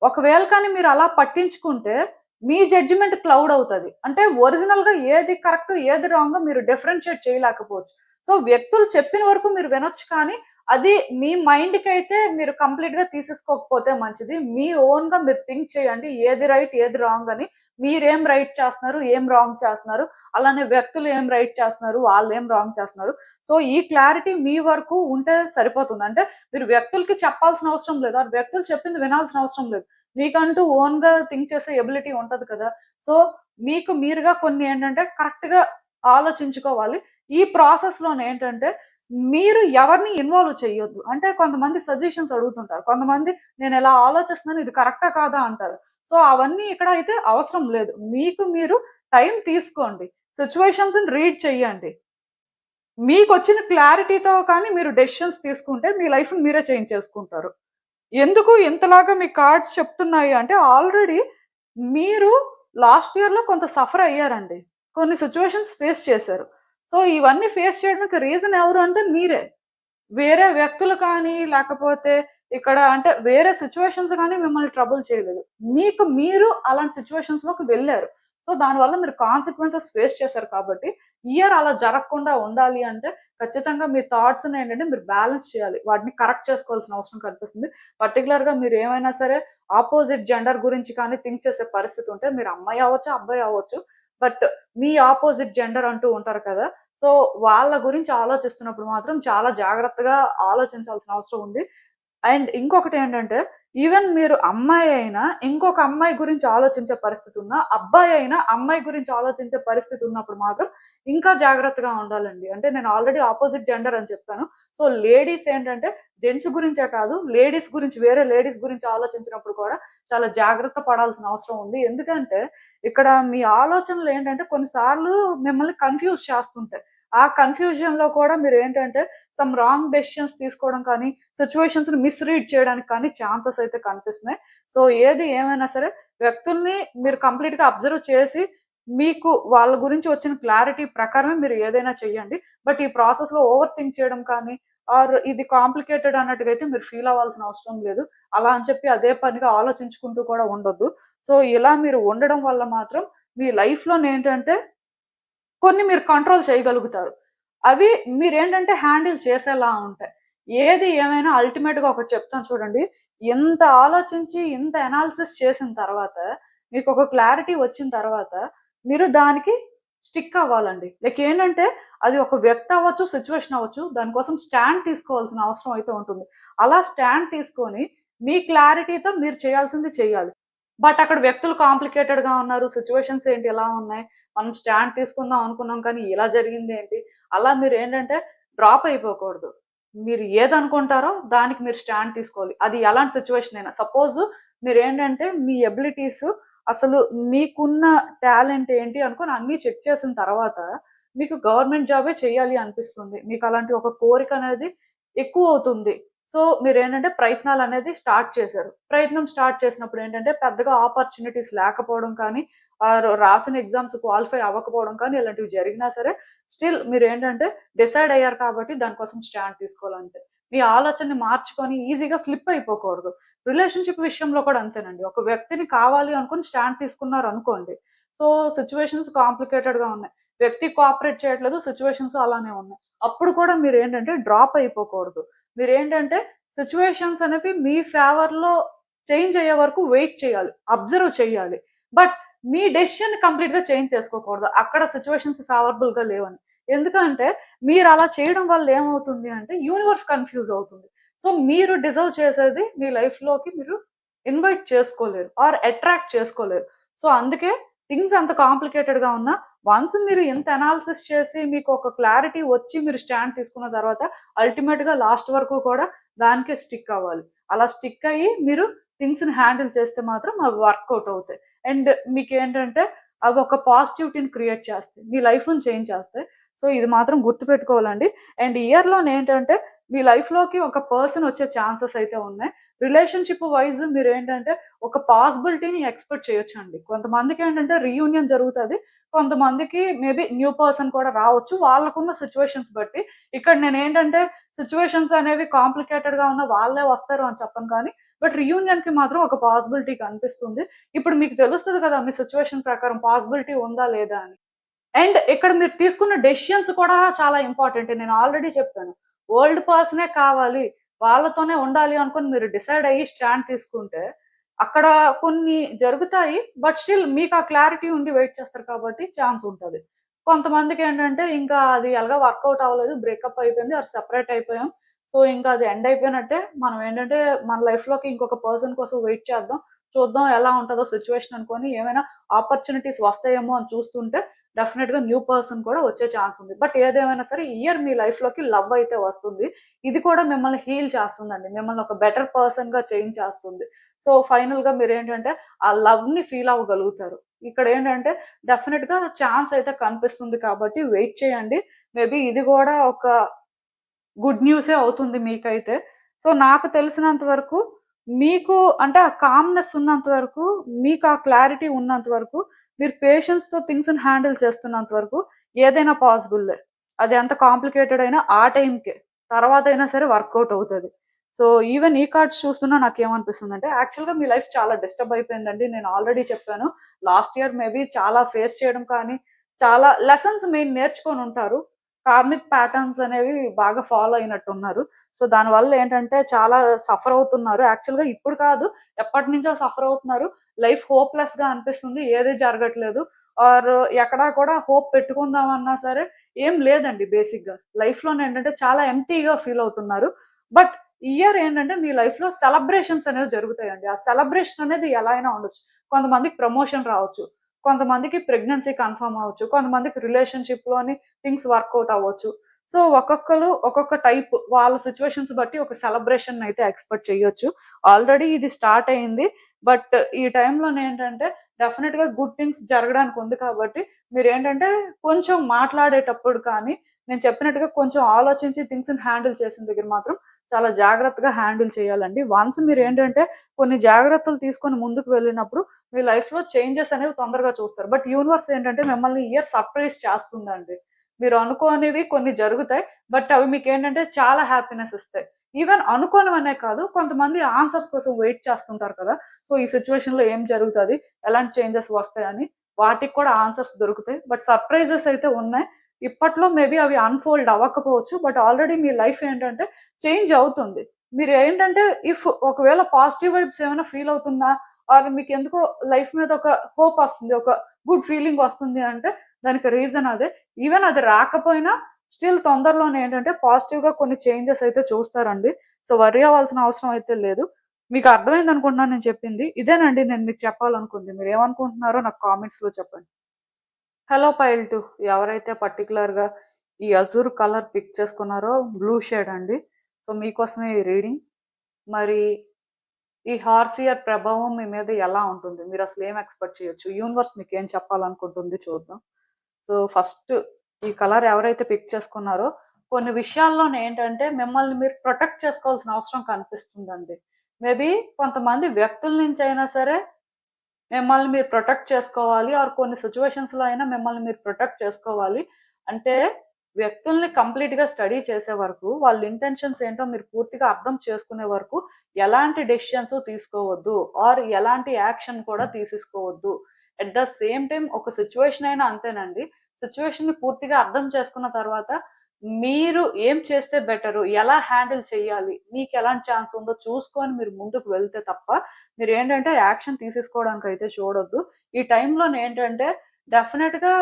ఒకవేళ కానీ మీరు అలా పట్టించుకుంటే మీ జడ్జిమెంట్ క్లౌడ్ అవుతది. అంటే ఒరిజినల్‌గా ఏది కరెక్ట్, ఏది రాంగో మీరు డిఫరెన్షియేట్ చేయలేకపోవచ్చు. సో, వ్యక్తులు చెప్పిన వరకు మీరు వినొచ్చు కానీ, అది మీ మైండ్‌కైతే మీరు కంప్లీట్‌గా తీసేసుకోకపోతే మంచిది. మీ ఓన్‌గా మీరు థింక్ చేయండి. ఏది రైట్, ఏది రాంగ్ అని. మీరేం రైట్ చేస్తున్నారు, ఏం రాంగ్ చేస్తున్నారు, అలానే వ్యక్తులు ఏం రైట్ చేస్తున్నారు, వాళ్ళేం రాంగ్ చేస్తున్నారు. సో, ఈ క్లారిటీ మీ వరకు ఉంటే సరిపోతుంది. అంటే మీరు వ్యక్తులకి చెప్పాల్సిన అవసరం లేదు. ఆ వ్యక్తులు చెప్పింది వినాల్సిన అవసరం లేదు. మీకంటూ ఓన్‌గా థింక్ చేసే ఎబిలిటీ ఉంటది కదా! సో, మీకు మీరుగా కొన్ని ఏంటంటే కరెక్ట్‌గా ఆలోచించుకోవాలి. ఈ ప్రాసెస్‌లోనేంటంటే మీరు ఎవరిని ఇన్వాల్వ్ చేయొద్దు. అంటే కొంతమంది సజెషన్స్ అడుగుతుంటారు. కొంతమంది నేనిలా ఆలోచిస్తున్నాను ఇది కరెక్టా కాదా అంటారు. సో, అవన్నీ ఇక్కడ అయితే అవసరం లేదు. మీకు మీరు టైం తీసుకోండి. సిట్యుయేషన్స్‌ని రీడ్ చేయండి. మీకొచ్చిన క్లారిటీతో కానీ మీరు డెసిషన్స్ తీసుకుంటే మీ లైఫ్‌ని మీరే చేంజ్ చేసుకుంటారు. ఎందుకు ఇంతలాగా మీ కార్డ్స్ చెప్తున్నాయి అంటే ఆల్రెడీ మీరు లాస్ట్ ఇయర్‌లో కొంత సఫర్ అయ్యారండి. కొన్ని సిట్యుయేషన్స్ ఫేస్ చేశారు. సో, ఇవన్నీ ఫేస్ చేయడానికి రీజన్ ఎవరు అంటే మీరే. వేరే వ్యక్తులు కానీ, లేకపోతే ఇక్కడ అంటే వేరే సిట్యుయేషన్స్ గాని మిమ్మల్ని ట్రబుల్ చేయలేదు. మీకు మీరు అలాంటి సిట్యుయేషన్స్‌లోకి వెళ్లారు. సో, దానివల్ల మీరు కాన్సిక్వెన్సెస్ ఫేస్ చేశారు కాబట్టి, ఇయర్ అలా జరగకుండా ఉండాలి అంటే ఖచ్చితంగా మీ థాట్స్‌ని ఏంటంటే మీరు బ్యాలెన్స్ చేయాలి. వాటిని కరెక్ట్ చేసుకోవాల్సిన అవసరం కనిపిస్తుంది. పర్టిక్యులర్‌గా మీరు ఏమైనా సరే ఆపోజిట్ జెండర్ గురించి కానీ థింక్ చేసే పరిస్థితి ఉంటే మీరు అమ్మాయి అవ్వచ్చు, అబ్బాయి అవ్వచ్చు. బట్ మీ ఆపోజిట్ జెండర్ అంటూ ఉంటారు కదా! సో, వాళ్ళ గురించి ఆలోచిస్తున్నప్పుడు మాత్రం చాలా జాగ్రత్తగా ఆలోచించాల్సిన అవసరం ఉంది. అండ్ ఇంకొకటేంటంటే, ఈవెన్ మీరు అమ్మాయి అయినా, ఇంకొక అమ్మాయి గురించి ఆలోచించే పరిస్థితి ఉన్నా, అబ్బాయి అయినా అమ్మాయి గురించి ఆలోచించే పరిస్థితి ఉన్నప్పుడు మాత్రం ఇంకా జాగ్రత్తగా ఉండాలండి. అంటే నేను ఆల్రెడీ అపోజిట్ జెండర్ అని చెప్పాను. సో, లేడీస్ ఏంటంటే జెంట్స్ గురించే కాదు, లేడీస్ గురించి వేరే లేడీస్ గురించి ఆలోచించినప్పుడు కూడా చాలా జాగ్రత్త పడాల్సిన అవసరం ఉంది. ఎందుకంటే, ఇక్కడ మీ ఆలోచనలు ఏంటంటే కొన్నిసార్లు మిమ్మల్ని కన్‌ఫ్యూజ్ చేస్తుంటాయి. ఆ కన్‌ఫ్యూజన్‌లో కూడా మీరేంటంటే సమ్ రాంగ్ డెసిషన్స్ తీసుకోవడం కానీ, సిట్యుయేషన్స్‌ని మిస్‌రీడ్ చేయడానికి కానీ ఛాన్సెస్ అయితే కనిపిస్తున్నాయి. సో, ఏది ఏమైనా సరే వ్యక్తుల్ని మీరు కంప్లీట్‌గా అబ్జర్వ్ చేసి, మీకు వాళ్ళ గురించి వచ్చిన క్లారిటీ ప్రకారమే మీరు ఏదైనా చేయండి. బట్ ఈ ప్రాసెస్‌లో ఓవర్ థింక్ చేయడం కానీ, ఆర్ ఇది కాంప్లికేటెడ్ అన్నట్టుగా అయితే మీరు ఫీల్ అవ్వాల్సిన అవసరం లేదు. అలా అని చెప్పి అదే పనిగా ఆలోచించుకుంటూ కూడా ఉండొద్దు. సో, ఇలా మీరు ఉండడం వల్ల మాత్రం మీ లైఫ్‌లోనేంటంటే కొన్ని మీరు కంట్రోల్ చేయగలుగుతారు. అవి మీరేంటంటే హ్యాండిల్ చేసేలా ఉంటాయి. ఏది ఏమైనా అల్టిమేట్‌గా ఒకటి చెప్తాను చూడండి. ఇంత ఆలోచించి, ఇంత అనాలిసిస్ చేసిన తర్వాత, మీకొక క్లారిటీ వచ్చిన తర్వాత, మీరు దానికి స్టిక్ అవ్వాలండి. లైక్ ఏంటంటే, అది ఒక వ్యక్తి అవ్వచ్చు, సిట్యుయేషన్ అవ్వచ్చు. దాని కోసం స్టాండ్ తీసుకోవాల్సిన అవసరం అయితే ఉంటుంది. అలా స్టాండ్ తీసుకొని, మీ క్లారిటీతో మీరు చేయాల్సింది చేయాలి. బట్ అక్కడ వ్యక్తులు కాంప్లికేటెడ్‌గా ఉన్నారు. సిట్యుయేషన్స్ ఏంటి ఎలా ఉన్నాయి? మనం స్టాండ్ తీసుకుందాం అనుకున్నాం కానీ ఇలా జరిగిందేంటి? అలా మీరేంటంటే డ్రాప్ అయిపోకూడదు. మీరు ఏదనుకుంటారో దానికి మీరు స్టాండ్ తీసుకోవాలి. అది ఎలాంటి సిట్యుయేషన్ అయినా. సపోజ్ మీరేంటంటే మీ ఎబిలిటీస్ అసలు మీకున్న టాలెంట్ ఏంటి అనుకోని అన్నీ చెక్ చేసిన తర్వాత మీకు గవర్నమెంట్ జాబే చేయాలి అనిపిస్తుంది. మీకు అలాంటి ఒక కోరిక అనేది ఎక్కువవుతుంది. సో, మీరేంటంటే ప్రయత్నాలనేది స్టార్ట్ చేశారు. ప్రయత్నం స్టార్ట్ చేసినప్పుడు ఏంటంటే పెద్దగా ఆపర్చునిటీస్ లేకపోవడం కానీ, ఆర్ రాసిన ఎగ్జామ్స్ క్వాలిఫై అవ్వకపోవడం కానీ ఇలాంటివి జరిగినా సరే, స్టిల్ మీరేంటంటే డిసైడ్ అయ్యారు కాబట్టి దాని కోసం స్టాండ్ తీసుకోవాలంతే. మీ ఆలోచనని మార్చుకొని ఈజీగా ఫ్లిప్ అయిపోకూడదు. రిలేషన్‌షిప్ విషయంలో కూడా అంతేనండి. ఒక వ్యక్తిని కావాలి అనుకుని స్టాండ్ తీసుకున్నారనుకోండి. సో, సిట్యుయేషన్స్ కాంప్లికేటెడ్‌గా ఉన్నాయి. వ్యక్తి కోఆపరేట్ చేయట్లేదు. సిట్యుయేషన్స్ అలానే ఉన్నాయి. అప్పుడు కూడా మీరేంటంటే డ్రాప్ అయిపోకూడదు. మీరేంటంటే సిట్యుయేషన్స్ అనేవి మీ ఫేవర్‌లో చేంజ్ అయ్యే వరకు వెయిట్ చేయాలి. అబ్జర్వ్ చేయాలి. బట్ మీ డెసిషన్ కంప్లీట్ గా చేంజ్ చేసుకోకూడదు అక్కడ సిచ్యువేషన్స్ ఫేవరబుల్ గా లేవని. ఎందుకంటే మీరు అలా చేయడం వల్ల ఏమవుతుంది అంటే యూనివర్స్ కన్ఫ్యూజ్ అవుతుంది. సో మీరు డిజర్వ్ చేసేది మీ లైఫ్ లోకి మీరు ఇన్వైట్ చేసుకోలేరు ఆర్ అట్రాక్ట్ చేసుకోలేరు. సో అందుకే థింగ్స్ అంత కాంప్లికేటెడ్ గా ఉన్నా వన్స్ మీరు ఎంత అనాలిసిస్ చేసి మీకు ఒక క్లారిటీ వచ్చి మీరు స్టాండ్ తీసుకున్న తర్వాత అల్టిమేట్ గా లాస్ట్ వరకు కూడా దానికే స్టిక్ అవ్వాలి. అలా స్టిక్ అయ్యి మీరు థింగ్స్ ని హ్యాండిల్ చేస్తే మాత్రం అవి వర్కౌట్ అవుతాయి. అండ్ మీకు ఏంటంటే అవి ఒక పాజిటివిటీని క్రియేట్ చేస్తాయి, మీ లైఫ్ని చేంజ్ చేస్తాయి. సో ఇది మాత్రం గుర్తుపెట్టుకోవాలండి. అండ్ ఇయర్లో ఏంటంటే మీ లైఫ్లోకి ఒక పర్సన్ వచ్చే ఛాన్సెస్ అయితే ఉన్నాయి. రిలేషన్షిప్ వైజ్ మీరు ఏంటంటే ఒక పాసిబిలిటీని ఎక్స్పెక్ట్ చేయొచ్చు అండి. కొంతమందికి ఏంటంటే రీయూనియన్ జరుగుతుంది, కొంతమందికి మేబీ న్యూ పర్సన్ కూడా రావచ్చు వాళ్ళకున్న సిచ్యువేషన్స్ బట్టి. ఇక్కడ నేను ఏంటంటే సిచ్యువేషన్స్ అనేవి కాంప్లికేటెడ్ గా ఉన్న వాళ్ళే వస్తారు అని చెప్పను, కానీ బట్ రియూనియన్ కి మాత్రం ఒక పాసిబిలిటీ కనిపిస్తుంది. ఇప్పుడు మీకు తెలుస్తుంది కదా మీ సిచ్యువేషన్ ప్రకారం పాసిబిలిటీ ఉందా లేదా అని. అండ్ ఇక్కడ మీరు తీసుకున్న డెసిషన్స్ కూడా చాలా ఇంపార్టెంట్. నేను ఆల్రెడీ చెప్పాను, ఓల్డ్ పర్సనే కావాలి వాళ్ళతోనే ఉండాలి అనుకుని మీరు డిసైడ్ అయ్యి స్టాండ్ తీసుకుంటే అక్కడ కొన్ని జరుగుతాయి. బట్ స్టిల్ మీకు ఆ క్లారిటీ ఉండి వెయిట్ చేస్తారు కాబట్టి ఛాన్స్ ఉంటుంది. కొంతమందికి ఏంటంటే ఇంకా అది ఎలాగా వర్కౌట్ అవ్వలేదు, బ్రేకప్ అయిపోయింది, అది సెపరేట్ అయిపోయాం, సో ఇంకా అది ఎండ్ అయిపోయినట్టే. మనం ఏంటంటే మన లైఫ్లోకి ఇంకొక పర్సన్ కోసం వెయిట్ చేద్దాం, చూద్దాం ఎలా ఉంటుందో సిచ్యువేషన్ అనుకొని ఏమైనా ఆపర్చునిటీస్ వస్తాయేమో అని చూస్తుంటే డెఫినెట్ గా న్యూ పర్సన్ కూడా వచ్చే ఛాన్స్ ఉంది. బట్ ఏదేమైనా సరే ఈ ఇయర్ మీ లైఫ్ లోకి లవ్ అయితే వస్తుంది. ఇది కూడా మిమ్మల్ని హీల్ చేస్తుందండి, మిమ్మల్ని ఒక బెటర్ పర్సన్ గా చేంజ్ చేస్తుంది. సో ఫైనల్ గా మీరు ఏంటంటే ఆ లవ్ ని ఫీల్ అవ్వగలుగుతారు. ఇక్కడ ఏంటంటే డెఫినెట్ గా ఛాన్స్ అయితే కనిపిస్తుంది కాబట్టి వెయిట్ చేయండి. మేబీ ఇది కూడా ఒక గుడ్ న్యూసే అవుతుంది మీకైతే. సో నాకు తెలిసినంత వరకు మీకు అంటే ఆ కామ్‌నెస్ ఉన్నంత వరకు, మీకు ఆ క్లారిటీ ఉన్నంత వరకు, మీరు పేషెన్స్‌తో థింగ్స్‌ని హ్యాండిల్ చేస్తున్నంత వరకు ఏదైనా పాసిబుల్లే. అది ఎంత కాంప్లికేటెడ్ అయినా ఆ టైంకే. తర్వాతైనా సరే వర్కౌట్ అవుతది. సో ఈవెన్ ఈ కార్డ్స్ చూస్తున్నా నాకేమనిపిస్తుందంటే యాక్చువల్‌గా మీ లైఫ్ చాలా డిస్టర్బ్ అయిపోయిందండి. నేను ఆల్రెడీ చెప్పాను. లాస్ట్ ఇయర్ మేబీ చాలా ఫేస్ చేయడం కానీ, చాలా లెసన్స్ మీరు నేర్చుకొనుంటారు. కార్మిక్ ప్యాటర్న్స్ అనేవి బాగా ఫాలో అయినట్టున్నారు. సో దానివల్ల ఏంటంటే చాలా సఫర్ అవుతున్నారు. యాక్చువల్‌గా ఇప్పుడు కాదు, ఎప్పటినుంచో సఫర్ అవుతున్నారు. లైఫ్ హోప్‌లెస్‌గా అనిపిస్తుంది, ఏది జరగట్లేదు. ఆర్ ఎక్కడా కూడా హోప్ పెట్టుకుందామన్నా సరే ఏం లేదండి బేసిక్‌గా. లైఫ్‌లోనేంటంటే చాలా ఎంప్టీగా ఫీల్ అవుతున్నారు. బట్ ఈ ఇయర్ ఏంటంటే మీ లైఫ్‌లో సెలబ్రేషన్స్ అనేవి జరుగుతాయండి. ఆ సెలబ్రేషన్ అనేది ఎలా అయినా ఉండొచ్చు. కొంతమందికి ప్రమోషన్ రావచ్చు, కొంతమందికి ప్రెగ్నెన్సీ కన్ఫర్మ్ అవ్వచ్చు, కొంతమందికి రిలేషన్‌షిప్‌లోని థింగ్స్ వర్కౌట్ అవ్వచ్చు. సో ఒక్కొక్కరు ఒక్కొక్క టైప్ వాళ్ళ సిచ్యువేషన్స్ బట్టి ఒక సెలబ్రేషన్ అయితే ఎక్స్‌పెక్ట్ చేయొచ్చు. ఆల్రెడీ ఇది స్టార్ట్ అయింది. బట్ ఈ టైంలోనేంటంటే డెఫినిట్‌గా గుడ్ థింగ్స్ జరగడానికి ఉంది కాబట్టి మీరేంటంటే కొంచెం మాట్లాడేటప్పుడు కానీ, నేను చెప్పినట్టుగా కొంచెం ఆలోచించి థింగ్స్‌ని హ్యాండిల్ చేసిన దగ్గర మాత్రం చాలా జాగ్రత్తగా హ్యాండిల్ చేయాలండి. వన్స్ మీరేంటంటే కొన్ని జాగ్రత్తలు తీసుకొని ముందుకు వెళ్ళినప్పుడు మీ లైఫ్‌లో చేంజెస్ అనేవి తొందరగా చూస్తారు. బట్ యూనివర్స్ ఏంటంటే మిమ్మల్ని ఈ ఇయర్ సర్ప్రైజ్ చేస్తుందండి. మీరు అనుకోనివి కొన్ని జరుగుతాయి. బట్ అవి మీకేంటంటే చాలా హ్యాపీనెస్ ఇస్తాయి. ఈవెన్ అనుకోనివనే కాదు, కొంతమంది ఆన్సర్స్ కోసం వెయిట్ చేస్తుంటారు కదా! సో ఈ సిట్యుయేషన్‌లో ఏం జరుగుతది? ఎలాంటి చేంజెస్ వస్తాయని వాటికి కూడా ఆన్సర్స్ దొరుకుతాయి. బట్ సర్ప్రైజెస్ అయితే ఉన్నాయి. ఇప్పట్లో మేబీ అవి అన్‌ఫోల్డ్ అవ్వకపోవచ్చు. బట్ ఆల్రెడీ మీ లైఫ్ ఏంటంటే చేంజ్ అవుతుంది. మీరేంటంటే ఇఫ్ ఒకవేళ పాజిటివ్ వైబ్స్ ఏమైనా ఫీల్ అవుతున్నా ఆర్ మీకెందుకో లైఫ్ మీద ఒక హోప్ వస్తుంది, ఒక గుడ్ ఫీలింగ్ వస్తుంది అంటే దానికి రీజన్ అదే. ఈవెన్ అది రాకపోయినా స్టిల్ తొందరలోనే ఏంటంటే పాజిటివ్‌గా కొన్ని చేంజెస్ అయితే చూస్తారండి. సో వర్రీ అవ్వాల్సిన అవసరం అయితే లేదు. మీకు అర్థమైంది అనుకుంటున్నాను నేను చెప్పింది. ఇదేనండి నేను మీకు చెప్పాలనుకుంది. మీరేమనుకుంటున్నారో నాకు కామెంట్స్‌లో చెప్పండి. హలో పైల్ 2, ఎవరైతే పర్టిక్యులర్‌గా ఈ అజూర్ కలర్ పిక్ చేసుకున్నారో బ్లూ షేడ్ అండి. సో మీకోసమే ఈ రీడింగ్. మరి ఈ హార్స్ ఇయర్ ప్రభావం మీ మీద ఎలా ఉంటుంది? మీరసలు ఏం ఎక్స్‌పెక్ట్ చేయొచ్చు? యూనివర్స్ మీకేం చెప్పాలనుకుంటుంది చూద్దాం. సో ఫస్ట్ ఈ కలర్ ఎవరైతే పిక్ చేసుకున్నారో కొన్ని విషయాల్లోనేంటంటే మిమ్మల్ని మీరు ప్రొటెక్ట్ చేసుకోవాల్సిన అవసరం కనిపిస్తుందండి. మేబీ కొంతమంది వ్యక్తుల నుంచైనా సరే మిమ్మల్ని మీరు ప్రొటెక్ట్ చేసుకోవాలి. ఆర్ కొన్ని సిట్యుయేషన్స్‌లో అయినా మిమ్మల్ని మీరు ప్రొటెక్ట్ చేసుకోవాలి. అంటే వ్యక్తుల్ని కంప్లీట్‌గా స్టడీ చేసే వరకు, వాళ్ళ ఇంటెన్షన్స్ ఏంటో మీరు పూర్తిగా అర్థం చేసుకునే వరకు ఎలాంటి డెసిషన్స్ తీసుకోవద్దు. ఆర్ ఎలాంటి యాక్షన్ కూడా తీసేసుకోవద్దు. ఎట్ ద సేమ్ టైమ్ ఒక సిట్యుయేషన్ అయినా అంతేనండి. సిట్యుయేషన్‌ని పూర్తిగా అర్థం చేసుకున్న తర్వాత మీరు ఏం చేస్తే బెటరు, ఎలా హ్యాండిల్ చేయాలి, మీకు ఎలాంటి ఛాన్స్ ఉందో చూసుకొని మీరు ముందుకు వెళ్తే తప్ప మీరేంటంటే యాక్షన్ తీసేసుకోవడానికైతే చూడొద్దు. ఈ టైంలోనేంటంటే డెఫినిట్‌గా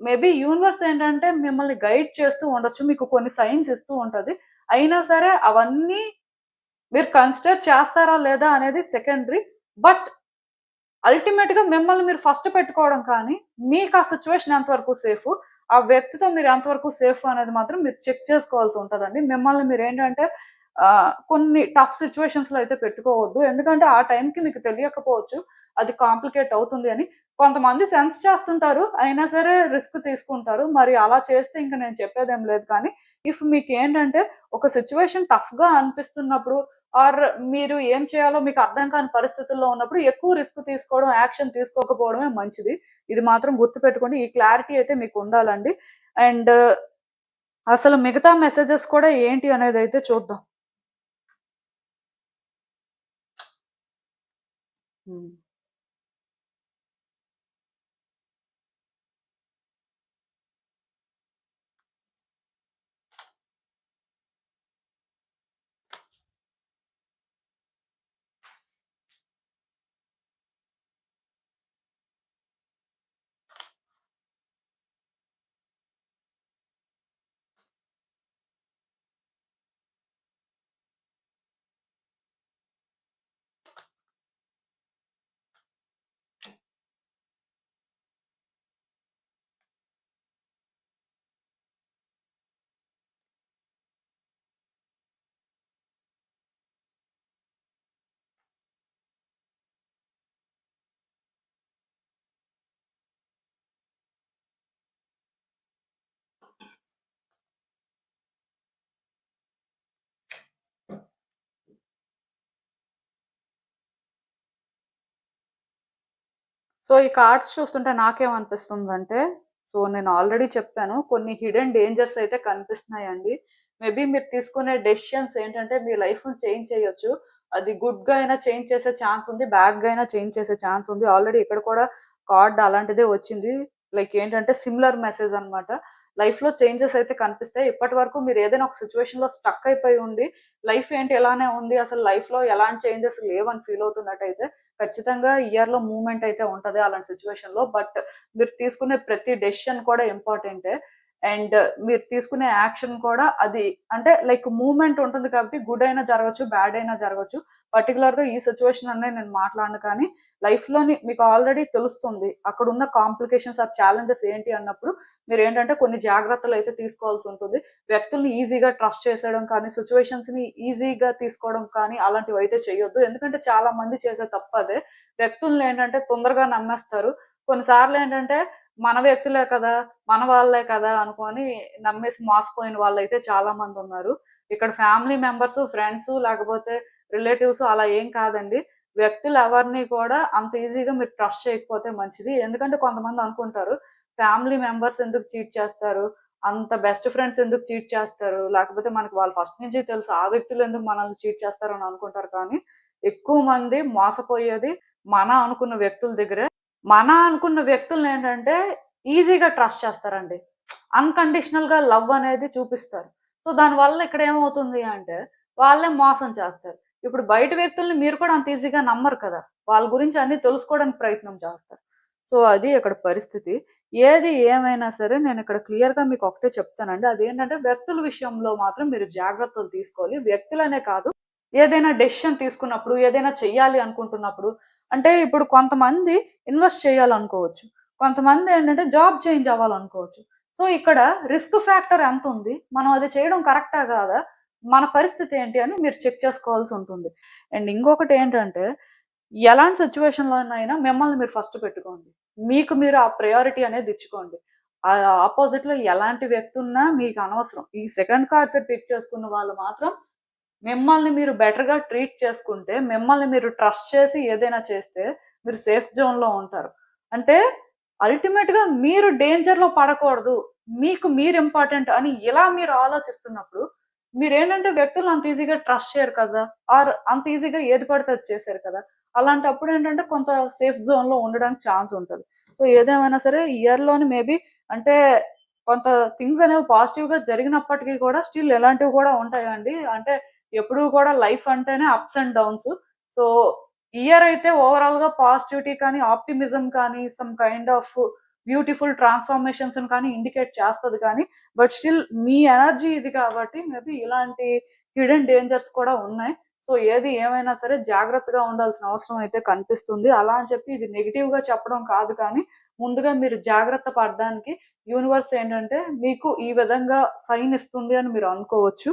మేబీ యూనివర్స్ ఏంటంటే మిమ్మల్ని గైడ్ చేస్తూ ఉండొచ్చు. మీకు కొన్ని సైన్స్ ఇస్తూ ఉంటది. అయినా సరే అవన్నీ మీరు కన్సిడర్ చేస్తారా లేదా అనేది సెకండరీ. బట్ అల్టిమేట్‌గా మిమ్మల్ని మీరు ఫస్ట్ పెట్టుకోవడం కానీ, మీకు ఆ సిట్యుయేషన్ ఎంతవరకు సేఫు, ఆ వ్యక్తితో మీరు ఎంతవరకు సేఫ్ అనేది మాత్రం మీరు చెక్ చేసుకోవాల్సి ఉంటదండి. మిమ్మల్ని మీరేంటంటే కొన్ని టఫ్ సిట్యుయేషన్స్‌లో అయితే పెట్టుకోవద్దు. ఎందుకంటే ఆ టైంకి మీకు తెలియకపోవచ్చు. అది కాంప్లికేట్ అవుతుంది అని. కొంతమంది సెన్స్ చేస్తుంటారు. అయినా సరే రిస్క్ తీసుకుంటారు. మరి అలా చేస్తే ఇంక నేను చెప్పేదేం లేదు కానీ, ఇఫ్ మీకేంటంటే ఒక సిట్యుయేషన్ టఫ్‌గా అనిపిస్తున్నప్పుడు ఆర్ మీరు ఏం చేయాలో మీకు అర్థం కాని పరిస్థితుల్లో ఉన్నప్పుడు ఎక్కువ రిస్క్ తీసుకోవడం, యాక్షన్ తీసుకోకపోవడమే మంచిది. ఇది మాత్రం గుర్తుపెట్టుకోండి. ఈ క్లారిటీ అయితే మీకు ఉండాలండి. అండ్ అసలు మిగతా మెసేజెస్ కూడా ఏంటి అనేదైతే చూద్దాం. హ్మ్. సో, ఈ కార్డ్స్ చూస్తుంటే నాకేమనిపిస్తుందంటే, సో, నేను ఆల్రెడీ చెప్పాను. కొన్ని హిడెన్ డేంజర్స్ అయితే కనిపిస్తున్నాయండి. మేబీ మీరు తీసుకునే డెసిషన్స్ ఏంటంటే, మీ లైఫ్‌ని చేంజ్ చేయొచ్చు. అది గుడ్‌గా అయినా చేంజ్ చేసే ఛాన్స్ ఉంది. బ్యాడ్‌గా అయినా చేంజ్ చేసే ఛాన్స్ ఉంది. ఆల్రెడీ ఇక్కడ కూడా కార్డ్ అలాంటిదే వచ్చింది. లైక్ ఏంటంటే, సిమిలర్ మెసేజ్ అన్నమాట. లైఫ్‌లో చేంజెస్ అయితే కనిపిస్తాయి. ఇప్పటి వరకు మీరు ఏదైనా ఒక సిట్యుయేషన్‌లో స్టక్ అయిపోయి ఉండి, లైఫ్ ఏంటి ఇలానే ఉంది. అసలు లైఫ్‌లో ఎలాంటి చేంజెస్ లేవని ఫీల్ అవుతున్నట్టయితే ఖచ్చితంగా ఇయర్‌లో మూవ్‌మెంట్ అయితే ఉంటది అలాంటి సిట్యుయేషన్‌లో. బట్ మీరు తీసుకునే ప్రతి డెసిషన్ కూడా ఇంపార్టెంటే. అండ్ మీరు తీసుకునే యాక్షన్ కూడా అది అంటే లైక్ మూవ్‌మెంట్ ఉంటుంది కాబట్టి గుడ్ అయినా జరగొచ్చు, బ్యాడ్ అయినా జరగొచ్చు. పర్టిక్యులర్‌గా ఈ సిట్యుయేషన్ అనే నేను మాట్లాడను కానీ లైఫ్‌లోని మీకు ఆల్రెడీ తెలుస్తుంది. అక్కడున్న కాంప్లికేషన్స్ ఆర్ ఛాలెంజెస్ ఏంటి అన్నప్పుడు మీరేంటంటే కొన్ని జాగ్రత్తలైతే తీసుకోవాల్సి ఉంటుంది. వ్యక్తుల్ని ఈజీగా ట్రస్ట్ చేసేయడం కానీ, సిట్యుయేషన్స్‌ని ఈజీగా తీసుకోవడం కానీ అలాంటివైతే చేయొద్దు. ఎందుకంటే చాలా మంది చేసే తప్పదే. వ్యక్తులనేంటంటే తొందరగా నమ్మేస్తారు. కొన్నిసార్లేంటంటే మన వ్యక్తులే కదా! మన వాళ్ళే కదా! అనుకోని నమ్మేసి మోసపోయిన వాళ్ళైతే చాలా మందున్నారు. ఇక్కడ ఫ్యామిలీ మెంబర్సు, ఫ్రెండ్సు లేకపోతే రిలేటివ్స్ అలా ఏం కాదండి. వ్యక్తులెవరిని కూడా అంత ఈజీగా మీరు ట్రస్ట్ చేయకపోతే మంచిది. ఎందుకంటే కొంతమంది అనుకుంటారు, ఫ్యామిలీ మెంబర్స్ ఎందుకు చీట్ చేస్తారు? అంత బెస్ట్ ఫ్రెండ్స్ ఎందుకు చీట్ చేస్తారు? లేకపోతే మనకు వాళ్ళు ఫస్ట్ నుంచి తెలుసు. ఆ వ్యక్తులు ఎందుకు మనల్ని చీట్ చేస్తారని అనుకుంటారు కానీ, ఎక్కువ మంది మోసపోయేది మన అనుకున్న వ్యక్తుల దగ్గరే. మన అనుకున్న వ్యక్తులనేంటంటే ఈజీగా ట్రస్ట్ చేస్తారండి. అన్‌కండిషనల్‌గా లవ్ అనేది చూపిస్తారు. సో, దానివల్ల ఇక్కడ ఏమవుతుంది అంటే, వాళ్ళే మోసం చేస్తారు. ఇప్పుడు బయట వ్యక్తుల్ని మీరు కూడా అంత ఈజీగా నమ్మరు కదా! వాళ్ళ గురించి అన్నీ తెలుసుకోవడానికి ప్రయత్నం చేస్తారు. సో, అది ఇక్కడ పరిస్థితి. ఏది ఏమైనా సరే నేనిక్కడ క్లియర్‌గా మీకు ఒకటే చెప్తానండి. అదేంటంటే వ్యక్తుల విషయంలో మాత్రం మీరు జాగ్రత్తలు తీసుకోవాలి. వ్యక్తులనే కాదు, ఏదైనా డెసిషన్ తీసుకున్నప్పుడు, ఏదైనా చెయ్యాలి అనుకుంటున్నప్పుడు అంటే ఇప్పుడు కొంతమంది ఇన్వెస్ట్ చేయాలనుకోవచ్చు. కొంతమందేంటంటే జాబ్ చేంజ్ అవ్వాలనుకోవచ్చు. సో, ఇక్కడ రిస్క్ ఫ్యాక్టర్ ఎంతుంది? మనం అది చేయడం కరెక్టా కాదా? మన పరిస్థితి ఏంటి అని మీరు చెక్ చేసుకోవాల్సుంటుంది. అండ్ ఇంకొకటేంటంటే ఎలాంటి సిట్యుయేషన్‌లోనైనా మిమ్మల్ని మీరు ఫస్ట్ పెట్టుకోండి. మీకు మీరు ఆ ప్రయారిటీ అనేది ఇచ్చుకోండి. అపోజిట్‌లో ఎలాంటి వ్యక్తి ఉన్నా మీకు అనవసరం. ఈ సెకండ్ కార్డ్ సెట్ పిక్ చేసుకున్న వాళ్ళు మాత్రం మిమ్మల్ని మీరు బెటర్‌గా ట్రీట్ చేసుకుంటే, మిమ్మల్ని మీరు ట్రస్ట్ చేసి ఏదైనా చేస్తే మీరు సేఫ్ జోన్‌లో ఉంటారు. అంటే అల్టిమేట్‌గా మీరు డేంజర్‌లో పడకూడదు. మీకు మీరు ఇంపార్టెంట్ అని ఇలా మీరు ఆలోచిస్తున్నప్పుడు, మీరేంటంటే వ్యక్తులను అంత ఈజీగా ట్రస్ట్ చేయరు కదా! ఆర్ అంత ఈజీగా ఏది పడితే అది చేశారు కదా! అలాంటప్పుడు ఏంటంటే కొంత సేఫ్ జోన్‌లో ఉండడానికి ఛాన్స్ ఉంటది. సో, ఏదేమైనా సరే ఇయర్‌లోని మేబీ అంటే కొంత థింగ్స్ అనేవి పాజిటివ్ గా జరిగినప్పటికీ కూడా స్టిల్ ఎలాంటివి కూడా ఉంటాయండి. అంటే ఎప్పుడు కూడా లైఫ్ అంటేనే ups and downs. So year అయితే ఓవరాల్ గా పాజిటివిటీ కానీ, ఆప్టిమిజం కానీ, some kind of beautiful transformations కానీ ఇండికేట్ చేస్తది కానీ, బట్ స్టిల్ మీ ఎనర్జీ ఇది కాబట్టి మేబీ ఇలాంటి హిడెన్ డేంజర్స్ కూడా ఉన్నాయి. సో ఏది ఏమైనా సరే జాగ్రత్తగా ఉండాల్సిన అవసరం అయితే కనిపిస్తుంది. అలా అని చెప్పి ఇది నెగెటివ్ గా చెప్పడం కాదు కానీ, ముందుగా మీరు జాగ్రత్త పడడానికి యూనివర్స్ ఏంటంటే మీకు ఈ విధంగా సైన్ ఇస్తుంది అని మీరు అనుకోవచ్చు.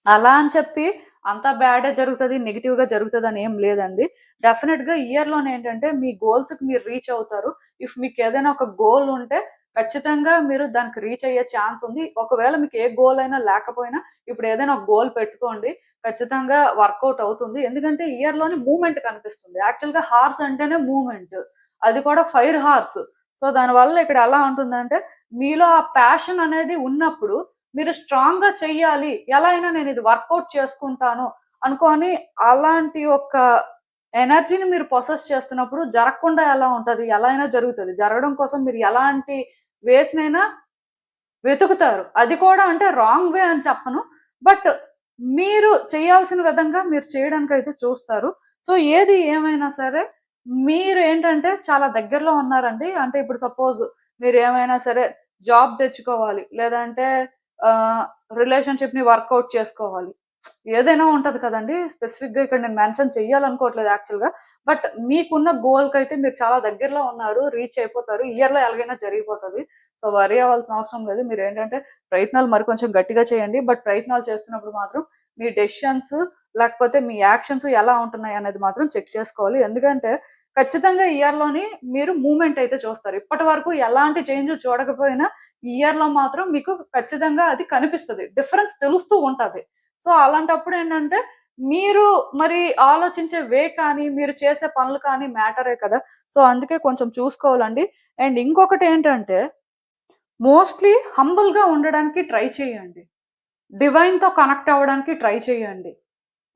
అలా అని చెప్పి అంతా బ్యాడే జరుగుతది, నెగెటివ్‌గా జరుగుతదని ఏం లేదండి. డెఫినిట్‌గా ఇయర్‌లోనే ఏంటంటే మీ గోల్స్‌కి మీరు రీచ్ అవుతారు. ఇఫ్ మీకేదైనా ఒక గోల్ ఉంటే ఖచ్చితంగా మీరు దానికి రీచ్ అయ్యే ఛాన్స్ ఉంది. ఒకవేళ మీకు ఏ గోల్ అయినా లేకపోయినా ఇప్పుడు ఏదైనా ఒక గోల్ పెట్టుకోండి. ఖచ్చితంగా వర్కౌట్ అవుతుంది. ఎందుకంటే ఇయర్‌లోనే మూవ్‌మెంట్ కనిపిస్తుంది. యాక్చువల్‌గా హార్స్ అంటేనే మూవ్‌మెంట్. అది కూడా ఫైర్ హార్స్. సో దానివల్ల ఇక్కడ ఎలా ఉంటుందంటే మీలో ఆ ప్యాషన్ అనేది ఉన్నప్పుడు మీరు స్ట్రాంగ్‌గా చెయ్యాలి. ఎలా అయినా నేనిది వర్కౌట్ చేసుకుంటాను అనుకోని అలాంటి ఒక ఎనర్జీని మీరు పొసెస్ చేస్తున్నప్పుడు జరగకుండా ఎలా ఉంటది? ఎలా అయినా జరుగుతది. జరగడం కోసం మీరు ఎలాంటి వేస్‌నైనా వెతుకుతారు. అది కూడా అంటే రాంగ్ వే అని చెప్పను. బట్ మీరు చేయాల్సిన విధంగా మీరు చేయడానికైతే చూస్తారు. సో ఏది ఏమైనా సరే మీరేంటంటే చాలా దగ్గరలో ఉన్నారండి. అంటే ఇప్పుడు సపోజ్ మీరేమైనా సరే జాబ్ తెచ్చుకోవాలి. లేదంటే ఆహ్, రిలేషన్‌షిప్‌ని వర్కౌట్ చేసుకోవాలి. ఏదైనా ఉంటది కదండీ! స్పెసిఫిక్‌గా ఇక్కడ నేను మెన్షన్ చేయాలనుకోవట్లేదు యాక్చువల్‌గా. బట్ మీకున్న గోల్‌కైతే మీరు చాలా దగ్గరలో ఉన్నారు. రీచ్ అయిపోతారు. ఇయర్‌లో ఎలాగైనా జరిగిపోతది. సో, వర్రీ అవ్వాల్సిన అవసరం లేదు. మీరేంటంటే ప్రయత్నాలు మరి కొంచెం గట్టిగా చేయండి. బట్ ప్రయత్నాలు చేస్తున్నప్పుడు మాత్రం మీ డెసిషన్స్ లేకపోతే మీ యాక్షన్స్ ఎలా ఉంటున్నాయి అనేది మాత్రం చెక్ చేసుకోవాలి. ఎందుకంటే ఖచ్చితంగా ఇయర్‌లోని మీరు మూవ్‌మెంట్ అయితే చూస్తారు. ఇప్పటి వరకు ఎలాంటి చేంజ్ చూడకపోయినా ఈ ఇయర్‌లో మాత్రం మీకు ఖచ్చితంగా అది కనిపిస్తది. డిఫరెన్స్ తెలుస్తూ ఉంటది. సో, అలాంటప్పుడు ఏంటంటే మీరు మరి ఆలోచించే వే కానీ, మీరు చేసే పనులు కానీ మ్యాటరే కదా! సో, అందుకే కొంచెం చూసుకోవాలండి. అండ్ ఇంకొకటేంటంటే మోస్ట్‌లీ హంబుల్‌గా ఉండడానికి ట్రై చేయండి. డివైన్‌తో కనెక్ట్ అవ్వడానికి ట్రై చేయండి.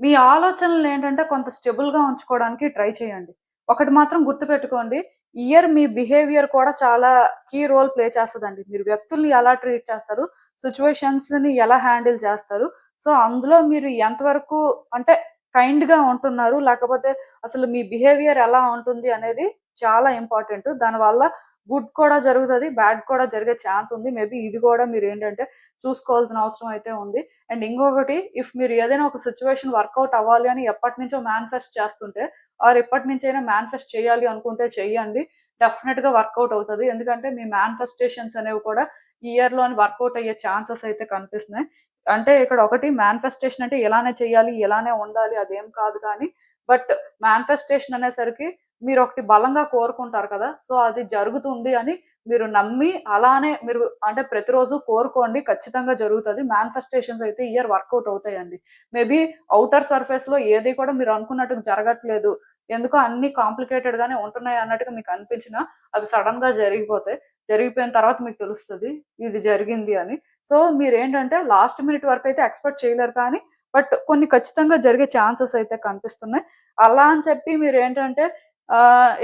మీ ఆలోచనలేంటంటే కొంత స్టెబుల్‌గా ఉంచుకోవడానికి ట్రై చేయండి. ఒకటి మాత్రం గుర్తుపెట్టుకోండి. ఇయర్ మీ బిహేవియర్ కూడా చాలా కీ రోల్ ప్లే చేస్తదండి. మీరు వ్యక్తుల్ని ఎలా ట్రీట్ చేస్తారు, సిట్యుయేషన్స్‌ని ఎలా హ్యాండిల్ చేస్తారు. సో, అందులో మీరు ఎంతవరకు అంటే కైండ్‌గా ఉంటున్నారు, లేకపోతే అసలు మీ బిహేవియర్ ఎలా ఉంటుంది అనేది చాలా ఇంపార్టెంటు. దానివల్ల గుడ్ కూడా జరుగుతది, బ్యాడ్ కూడా జరిగే ఛాన్స్ ఉంది. మేబీ ఇది కూడా మీరేంటంటే చూసుకోవాల్సిన అవసరం అయితే ఉంది. అండ్ ఇంకొకటి మీరు ఏదైనా ఒక సిట్యుయేషన్ వర్కౌట్ అవ్వాలి అని ఎప్పటినుంచో మేనిఫెస్ట్ చేస్తుంటే ఆర్ ఎప్పటినుంచైనా మేనిఫెస్ట్ చేయాలి అనుకుంటే చెయ్యండి. డెఫినిట్‌గా వర్కౌట్ అవుతది. ఎందుకంటే మీ మేనిఫెస్టేషన్స్ అనేవి కూడా ఈ ఇయర్‌లోని వర్కౌట్ అయ్యే ఛాన్సెస్ అయితే కనిపిస్తున్నాయి. అంటే ఇక్కడ ఒకటి మేనిఫెస్టేషన్ అంటే ఇలానే చేయాలి, ఇలానే ఉండాలి అదేం కాదు కానీ, బట్ మేనిఫెస్టేషన్ అనేసరికి మీరొకటి బలంగా కోరుకుంటారు కదా! సో, అది జరుగుతుంది అని మీరు నమ్మి అలానే మీరు అంటే ప్రతిరోజు కోరుకోండి. ఖచ్చితంగా జరుగుతది. మేనిఫెస్టేషన్స్ అయితే ఈ ఇయర్ వర్కౌట్ అవుతాయండి. మేబీ ఔటర్ సర్ఫేస్‌లో ఏది కూడా మీరు అనుకున్నట్టుగా జరగట్లేదు. ఎందుకో అన్నీ కాంప్లికేటెడ్ గానే ఉంటున్నాయి అన్నట్టుగా మీకు అనిపించినా, అవి సడెన్‌గా జరిగిపోతాయి. జరిగిపోయిన తర్వాత మీకు తెలుస్తది. ఇది జరిగింది అని. సో, మీరేంటంటే లాస్ట్ మినిట్ వరకైతే ఎక్స్‌పెక్ట్ చేయలేరు కానీ, బట్ కొన్ని ఖచ్చితంగా జరిగే ఛాన్సెస్ అయితే కనిపిస్తున్నాయి. అలా అని చెప్పి మీరేంటంటే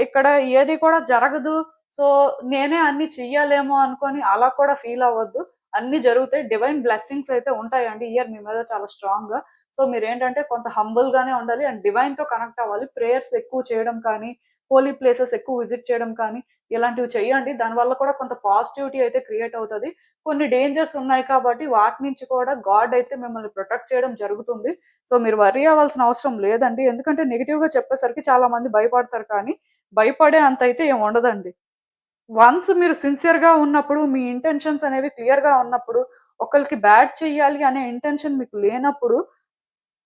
ఇక్కడ ఏది కూడా జరగదు. సో, నేనే అన్నీ చెయ్యాలేమో అనుకోని అలా కూడా ఫీల్ అవ్వద్దు. అన్నీ జరుగుతాయి. డివైన్ బ్లెస్సింగ్స్ అయితే ఉంటాయండి. ఈ ఇయర్ మీ మీద చాలా స్ట్రాంగ్‌గా. సో, మీరేంటంటే కొంత హంబుల్‌గానే ఉండాలి. అండ్ డివైన్‌తో కనెక్ట్ అవ్వాలి. ప్రేయర్స్ ఎక్కువ చేయడం కానీ, హోలీ ప్లేసెస్ ఎక్కువ విజిట్ చేయడం కానీ, ఇలాంటివి చేయండి. దానివల్ల కూడా కొంత పాజిటివిటీ అయితే క్రియేట్ అవుతది. కొన్ని డేంజర్స్ ఉన్నాయి కాబట్టి వాటి నుంచి కూడా గాడ్ అయితే మిమ్మల్ని ప్రొటెక్ట్ చేయడం జరుగుతుంది. సో, మీరు వర్రీ అవ్వాల్సిన అవసరం లేదండి. ఎందుకంటే నెగెటివ్‌గా చెప్పేసరికి చాలా మంది భయపడతారు కానీ, భయపడే అంత అయితే ఏమి ఉండదండి. వన్స్ మీరు సిన్సియర్‌గా ఉన్నప్పుడు, మీ ఇంటెన్షన్స్ అనేవి క్లియర్‌గా ఉన్నప్పుడు, ఒకళ్ళకి బ్యాడ్ చెయ్యాలి అనే ఇంటెన్షన్ మీకు లేనప్పుడు,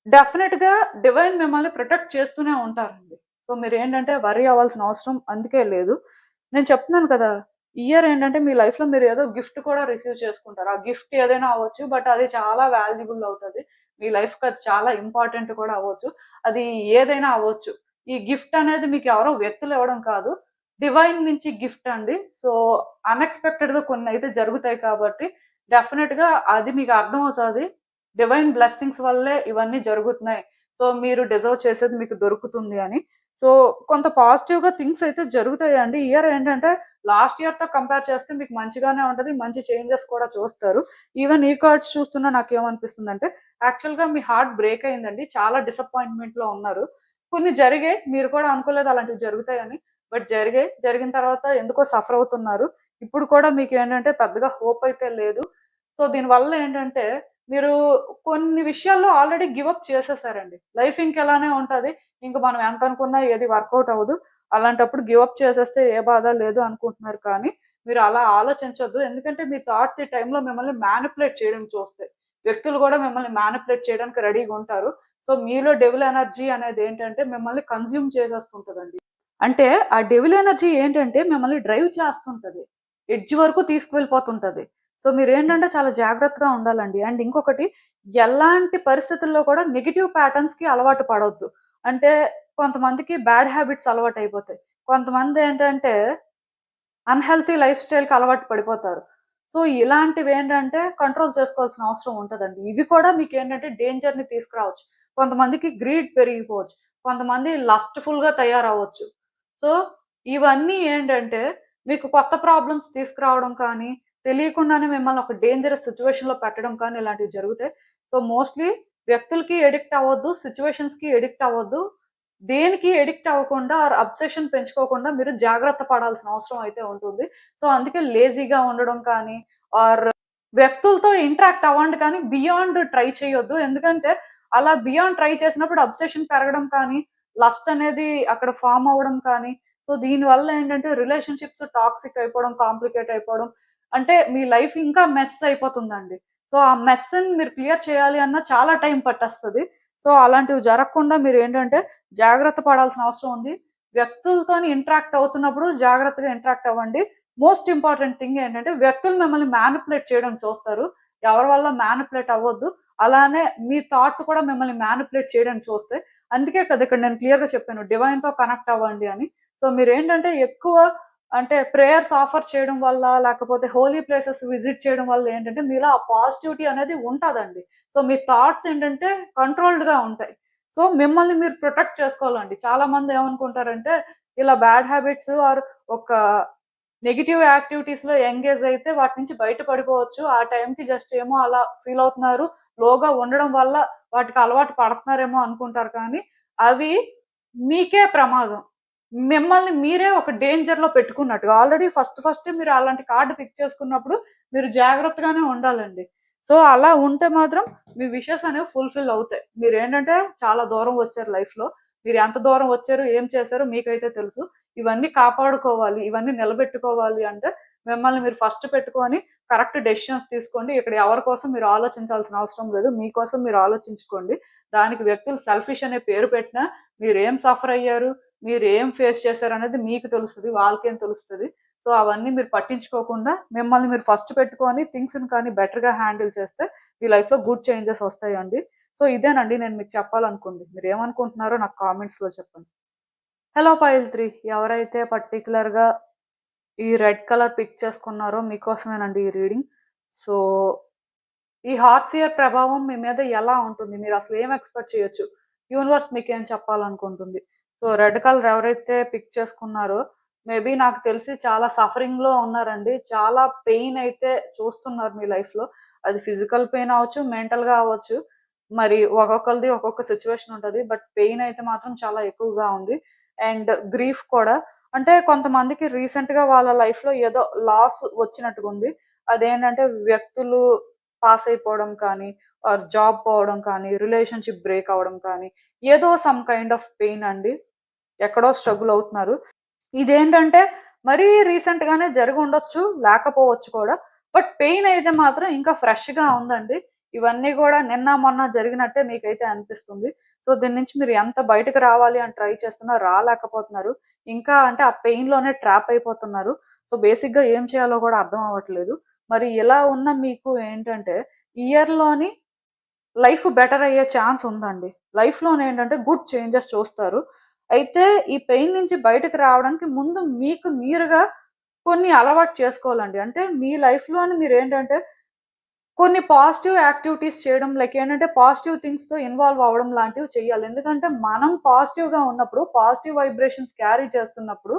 డెఫినిట్‌గా డివైన్ మిమ్మల్ని ప్రొటెక్ట్ చేస్తూనే ఉంటారండి. సో, మీరేంటంటే వర్రీ అవ్వాల్సిన అవసరం అందుకే లేదు. నేను చెప్తున్నాను కదా! ఇయర్ ఏంటంటే మీ లైఫ్‌లో మీరు ఏదో గిఫ్ట్ కూడా రిసీవ్ చేసుకుంటారు. ఆ గిఫ్ట్ ఏదైనా అవ్వచ్చు. బట్ అది చాలా వాల్యుబుల్ అవుతది. మీ లైఫ్‌కి అది చాలా ఇంపార్టెంట్ కూడా అవ్వచ్చు. అది ఏదైనా అవ్వచ్చు. ఈ గిఫ్ట్ అనేది మీకు ఎవరో వ్యక్తులు ఇవ్వడం కాదు. డివైన్ నుంచి గిఫ్ట్ అండి. సో, అన్‌ఎక్స్‌పెక్టెడ్‌గా కొన్నైతే జరుగుతాయి కాబట్టి డెఫినిట్‌గా అది మీకు అర్థమవుతది. డివైన్ బ్లెస్సింగ్స్ వల్లే ఇవన్నీ జరుగుతున్నాయి. సో, మీరు డిజర్వ్ చేసేది మీకు దొరుకుతుంది అని. సో కొంత పాజిటివ్గా థింగ్స్ అయితే జరుగుతాయండి. ఇయర్ ఏంటంటే లాస్ట్ ఇయర్తో కంపేర్ చేస్తే మీకు మంచిగానే ఉంటుంది, మంచి చేంజెస్ కూడా చూస్తారు. ఈవెన్ ఈ కార్డ్స్ చూస్తున్నా నాకేమనిపిస్తుందంటే యాక్చువల్గా మీ హార్ట్ బ్రేక్ అయిందండి, చాలా డిసప్పాయింట్మెంట్లో ఉన్నారు. కొన్ని జరిగాయి, మీరు కూడా అనుకోలేదు అలాంటివి జరుగుతాయని, బట్ జరిగాయి. జరిగిన తర్వాత ఎందుకో సఫర్ అవుతున్నారు. ఇప్పుడు కూడా మీకు ఏంటంటే పెద్దగా హోప్ అయితే లేదు. సో దీనివల్ల ఏంటంటే మీరు కొన్ని విషయాల్లో ఆల్రెడీ గివ్ అప్ చేసేసారండి. లైఫ్ ఇంకెలానే ఉంటది. ఇంక మనం ఎంత అనుకున్నా ఏది వర్కౌట్ అవ్వదు. అలాంటప్పుడు గివ్ అప్ చేసేస్తే ఏ బాధ లేదు అనుకుంటున్నారు, కానీ మీరు అలా ఆలోచించొద్దు. ఎందుకంటే మీ థాట్స్ ఈ టైంలో మిమ్మల్ని మ్యానిపులేట్ చేయడం చూస్తాయి. వ్యక్తులు కూడా మిమ్మల్ని మ్యానిపులేట్ చేయడానికి రెడీగా ఉంటారు. సో మీలో డెవిల్ ఎనర్జీ అనేది ఏంటంటే మిమ్మల్ని కన్జ్యూమ్ చేసేస్తుంటదండి. అంటే ఆ డెవిల్ ఎనర్జీ ఏంటంటే మిమ్మల్ని డ్రైవ్ చేస్తుంటది. ఎడ్జ్ వరకు తీసుకువెళ్ళిపోతుంటది. సో మీరేంటంటే చాలా జాగ్రత్తగా ఉండాలండి. అండ్ ఇంకొకటి, ఎలాంటి పరిస్థితుల్లో కూడా నెగెటివ్ ప్యాటర్న్స్‌కి అలవాటు పడొద్దు. అంటే కొంతమందికి బ్యాడ్ హ్యాబిట్స్ అలవాటయిపోతాయి. కొంతమంది ఏంటంటే అన్‌హెల్తీ లైఫ్ స్టైల్‌కి అలవాటు పడిపోతారు. సో ఇలాంటివేంటంటే కంట్రోల్ చేసుకోవాల్సిన అవసరం ఉంటదండి. ఇవి కూడా మీకేంటంటే డేంజర్‌ని తీసుకురావచ్చు. కొంతమందికి గ్రీడ్ పెరిగిపోవచ్చు. కొంతమంది లస్ట్‌ఫుల్‌గా తయారవ్వచ్చు. సో ఇవన్నీ ఏంటంటే మీకు కొత్త ప్రాబ్లమ్స్ తీసుకురావడం కానీ, తెలియకుండానే మిమ్మల్ని ఒక డేంజరస్ సిట్యుయేషన్‌లో పెట్టడం కానీ ఇలాంటివి జరుగుతాయి. సో మోస్ట్‌లీ వ్యక్తులకి అడిక్ట్ అవ్వద్దు, సిట్యుయేషన్స్‌కి అడిక్ట్ అవ్వద్దు. దేనికి అడిక్ట్ అవ్వకుండా ఆర్ అబ్సెషన్ పెంచుకోకుండా మీరు జాగ్రత్త పడాల్సిన అవసరం అయితే ఉంటుంది. సో అందుకే లేజీగా ఉండడం కానీ ఆర్ వ్యక్తులతో ఇంటరాక్ట్ అవ్వండి, కానీ బియాండ్ ట్రై చేయొద్దు. ఎందుకంటే అలా బియాండ్ ట్రై చేసినప్పుడు అబ్సెషన్ పెరగడం కానీ, లస్ట్ అనేది అక్కడ ఫార్మ్ అవ్వడం కానీ, సో దీనివల్ల ఏంటంటే రిలేషన్‌షిప్స్ టాక్సిక్ అయిపోవడం, కాంప్లికేట్ అయిపోవడం, అంటే మీ లైఫ్ ఇంకా మెస్ అయిపోతుందండి. సో ఆ మెస్‌ని మీరు క్లియర్ చేయాలి అన్నా చాలా టైం పట్టేస్తది. సో అలాంటివి జరగకుండా మీరేంటంటే జాగ్రత్త పడాల్సిన అవసరం ఉంది. వ్యక్తులతోని ఇంటరాక్ట్ అవుతున్నప్పుడు జాగ్రత్తగా ఇంటరాక్ట్ అవ్వండి. మోస్ట్ ఇంపార్టెంట్ థింగ్ ఏంటంటే వ్యక్తులు మిమ్మల్ని మ్యానిపులేట్ చేయడం చూస్తారు. ఎవరి వల్ల మ్యానిపులేట్ అవ్వద్దు. అలానే మీ థాట్స్ కూడా మిమ్మల్ని మ్యానిపులేట్ చేయడానికి చూస్తాయి. అందుకే కదా ఇక్కడ నేను క్లియర్‌గా చెప్పాను, డివైన్‌తో కనెక్ట్ అవ్వండి అని. సో మీరేంటంటే ఎక్కువ అంటే ప్రేయర్స్ ఆఫర్ చేయడం వల్ల, లేకపోతే హోలీ ప్లేసెస్ విజిట్ చేయడం వల్ల ఏంటంటే మీలో ఆ పాజిటివిటీ అనేది ఉంటదండి. సో మీ థాట్స్ ఏంటంటే కంట్రోల్డ్‌గా ఉంటాయి. సో మిమ్మల్ని మీరు ప్రొటెక్ట్ చేసుకోవాలండి. చాలా మంది ఏమనుకుంటారంటే ఇలా బ్యాడ్ హ్యాబిట్స్ ఆర్ ఒక నెగెటివ్ యాక్టివిటీస్‌లో ఎంగేజ్ అయితే వాటి నుంచి బయట పడిపోవచ్చు. ఆ టైంకి జస్ట్ ఏమో అలా ఫీల్ అవుతున్నారు. లోగా ఉండడం వల్ల వాటికి అలవాటు పడుతున్నారేమో అనుకుంటారు, కానీ అవి మీకే ప్రమాదం. మిమ్మల్ని మీరే ఒక డేంజర్‌లో పెట్టుకున్నట్టుగా. ఆల్రెడీ ఫస్ట్ మీరు అలాంటి కార్డ్ పిక్ చేసుకున్నప్పుడు మీరు జాగ్రత్తగానే ఉండాలండి. సో అలా ఉంటే మాత్రం మీ విషెస్ అనేవి ఫుల్‌ఫిల్ అవుతాయి. మీరేంటంటే చాలా దూరం వచ్చారు లైఫ్‌లో. మీరు ఎంత దూరం వచ్చారు, ఏం చేశారో మీకైతే తెలుసు. ఇవన్నీ కాపాడుకోవాలి, ఇవన్నీ నిలబెట్టుకోవాలి అంటే మిమ్మల్ని మీరు ఫస్ట్ పెట్టుకొని కరెక్ట్ డెసిషన్స్ తీసుకోండి. ఇక్కడ ఎవరి కోసం మీరు ఆలోచించాల్సిన అవసరం లేదు. మీకోసం మీరు ఆలోచించుకోండి. దానికి వ్యక్తులు సెల్ఫిష్ అనే పేరు పెట్టినా మీరేం సఫర్ అయ్యారు, మీరేం ఫేస్ చేశారనేది మీకు తెలుస్తది. వాళ్ళకేం తెలుస్తది. సో అవన్నీ మీరు పట్టించుకోకుండా మిమ్మల్ని మీరు ఫస్ట్ పెట్టుకొని థింగ్స్‌ని కానీ బెటర్‌గా హ్యాండిల్ చేస్తే మీ లైఫ్‌లో గుడ్ చేంజెస్ వస్తాయండి. సో ఇదేనండి నేను మీకు చెప్పాలనుకుంది. మీరేమనుకుంటున్నారో నాకు కామెంట్స్‌లో చెప్పండి. హలో పైల్ 3, ఎవరైతే పర్టిక్యులర్‌గా ఈ రెడ్ కలర్ పిక్ చేసుకున్నారో మీకోసమేనండి ఈ రీడింగ్. సో ఈ హార్స్ ఇయర్ ప్రభావం మీ మీద ఎలా ఉంటుంది? మీరసలు ఏం ఎక్స్‌పెక్ట్ చేయొచ్చు? యూనివర్స్ మీకేం చెప్పాలనుకుంటుంది? సో రెడ్ కలర్ ఎవరైతే పిక్ చేసుకున్నారో మేబీ నాకు తెలిసి చాలా సఫరింగ్‌లో ఉన్నారండి. చాలా పెయిన్ అయితే చూస్తున్నారు మీ లైఫ్‌లో. అది ఫిజికల్ పెయిన్ అవ్వచ్చు, మెంటల్‌గా అవ్వచ్చు. మరి ఒక్కొక్కళ్ళది ఒక్కొక్క సిట్యుయేషన్ ఉంటది. బట్ పెయిన్ అయితే మాత్రం చాలా ఎక్కువగా ఉంది. అండ్ గ్రీఫ్ కూడా. అంటే కొంతమందికి రీసెంట్‌గా వాళ్ళ లైఫ్‌లో ఏదో లాస్ వచ్చినట్టుగుంది. అదేంటంటే వ్యక్తులు పాస్ అయిపోవడం కానీ, ఆర్ జాబ్ పోవడం కానీ, రిలేషన్‌షిప్ బ్రేక్ అవ్వడం కానీ, ఏదో సమ్ కైండ్ ఆఫ్ పెయిన్ అండి. ఎక్కడో స్ట్రగుల్ అవుతున్నారు. ఇదేంటంటే మరీ రీసెంట్‌గానే జరిగుండొచ్చు, లేకపోవచ్చు కూడా. బట్ పెయిన్ అయితే మాత్రం ఇంకా ఫ్రెష్‌గా ఉందండి. ఇవన్నీ గూడా నిన్న, మొన్న జరిగినట్టే మీకైతే అనిపిస్తుంది. సో దీని నుంచి మీరు ఎంత బయటకి రావాలి అని ట్రై చేస్తున్నా రాలేకపోతున్నారు. ఇంకా అంటే ఆ పెయిన్‌లోనే ట్రాప్ అయిపోతున్నారు. సో బేసిక్‌గా ఏం చేయాలో గూడా అర్థం అవ్వట్లేదు. మరి ఇలా ఉన్న మీకు ఏంటంటే ఇయర్‌లోని లైఫ్ బెటర్ అయ్యే ఛాన్స్ ఉందండి. లైఫ్‌లోనేంటంటే గుడ్ చేంజెస్ చూస్తారు. అయితే ఈ పెయిన్ నుంచి బయటకి రావడానికి ముందు మీకు మీరుగా కొన్ని అలవాటు చేసుకోవాలండి. అంటే మీ లైఫ్‌లోని మీరేంటంటే కొన్ని పాజిటివ్ యాక్టివిటీస్ చేయడం లైక్ ఏంటంటే పాజిటివ్ థింగ్స్‌తో ఇన్వాల్వ్ అవ్వడం లాంటివి చేయాలి. ఎందుకంటే మనం పాజిటివ్‌గా ఉన్నప్పుడు, పాజిటివ్ వైబ్రేషన్స్ క్యారీ చేస్తున్నప్పుడు